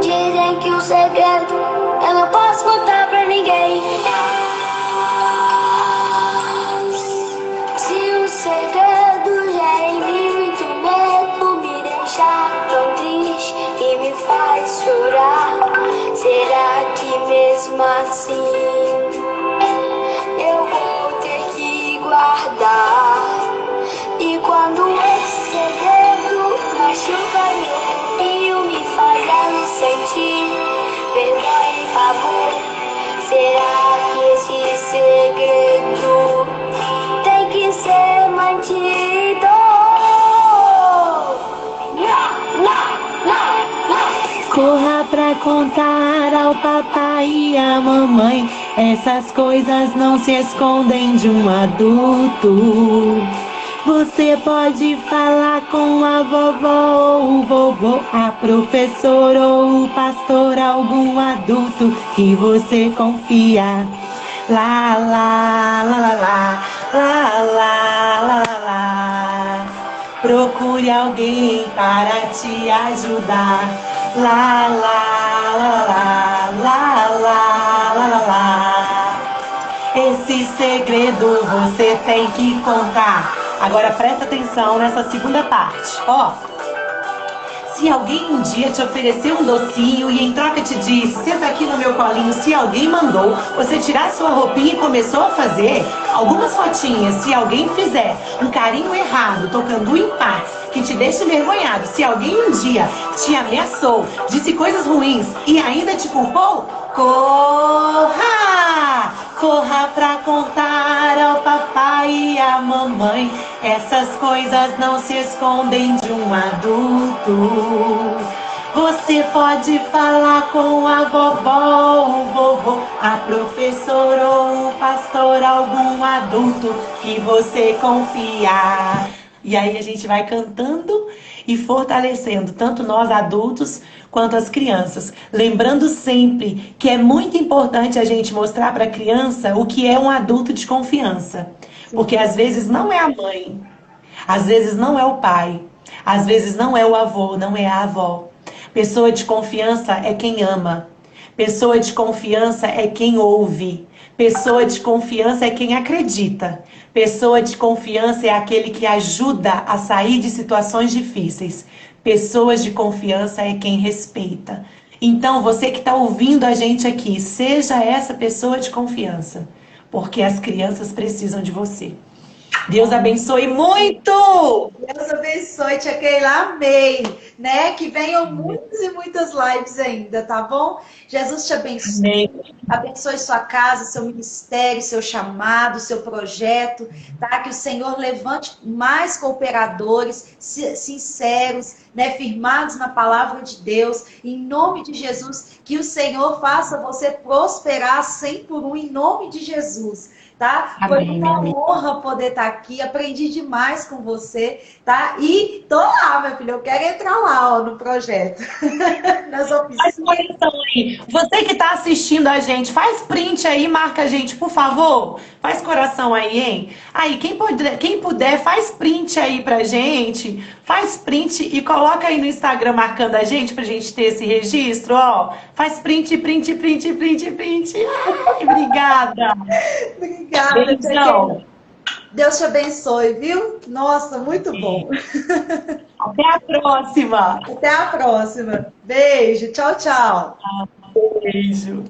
Dizem que o segredo eu não posso contar pra ninguém. Se o segredo já em muito medo me deixar tão triste e me faz chorar, será que mesmo assim eu vou ter que guardar? E quando esse segredo machuca meu corpinho, me fazendo sentir vergonha e pavor, será que esse segredo tem que ser mantido? Não, não, não, não. Corra pra contar ao papai e à mamãe, essas coisas não se escondem de um adulto. Você pode falar com a vovó ou o vovô, a professora ou o pastor, algum adulto que você confia. Lá, lá, lá, lá, lá, lá, lá, lá, lá, lá. Procure alguém para te ajudar. Lá, lá, lá, lá, lá, lá, lá, lá, lá. Esse segredo você tem que contar. Agora presta atenção nessa segunda parte. Ó, se alguém um dia te ofereceu um docinho e em troca te disse, senta aqui no meu colinho, se alguém mandou você tirar sua roupinha e começou a fazer algumas fotinhas, se alguém fizer um carinho errado, tocando em paz, que te deixa envergonhado, se alguém um dia te ameaçou, disse coisas ruins e ainda te culpou, corra! Corra pra contar ao papai e à mamãe, essas coisas não se escondem de um adulto. Você pode falar com a vovó, o vovô, a professora ou o pastor, algum adulto que você confia. E aí a gente vai cantando e fortalecendo, tanto nós adultos quanto as crianças. Lembrando sempre que é muito importante a gente mostrar para a criança o que é um adulto de confiança. Porque às vezes não é a mãe, às vezes não é o pai, às vezes não é o avô, não é a avó. Pessoa de confiança é quem ama. Pessoa de confiança é quem ouve. Pessoa de confiança é quem acredita. Pessoa de confiança é aquele que ajuda a sair de situações difíceis. Pessoas de confiança é quem respeita. Então, você que está ouvindo a gente aqui, seja essa pessoa de confiança, porque as crianças precisam de você. Deus abençoe muito! Deus abençoe, tia Keila, amei! né? Que venham muitas e muitas lives ainda, tá bom? Jesus te abençoe. Amém. Abençoe sua casa, seu ministério, seu chamado, seu projeto, tá? Que o Senhor levante mais cooperadores sinceros, né? Firmados na palavra de Deus, em nome de Jesus. Que o Senhor faça você prosperar 100 por um, em nome de Jesus. Tá? Foi Amém, uma minha honra poder estar aqui, aprendi demais com você, tá? E tô lá, meu filho, eu quero entrar lá, ó, no projeto, nas Faz oficinas. coração aí. Você que está assistindo a gente, faz print aí, marca a gente, por favor. Faz coração aí, hein? Aí, quem puder, faz print aí pra gente. Faz print e coloca aí no Instagram marcando a gente pra gente ter esse registro, ó. Faz print, print, print, print, print. Ai, obrigada. Obrigada, Beijão. Deus te abençoe, viu? Nossa, muito bom. Até a próxima. Até a próxima. Beijo, tchau, tchau. Beijo.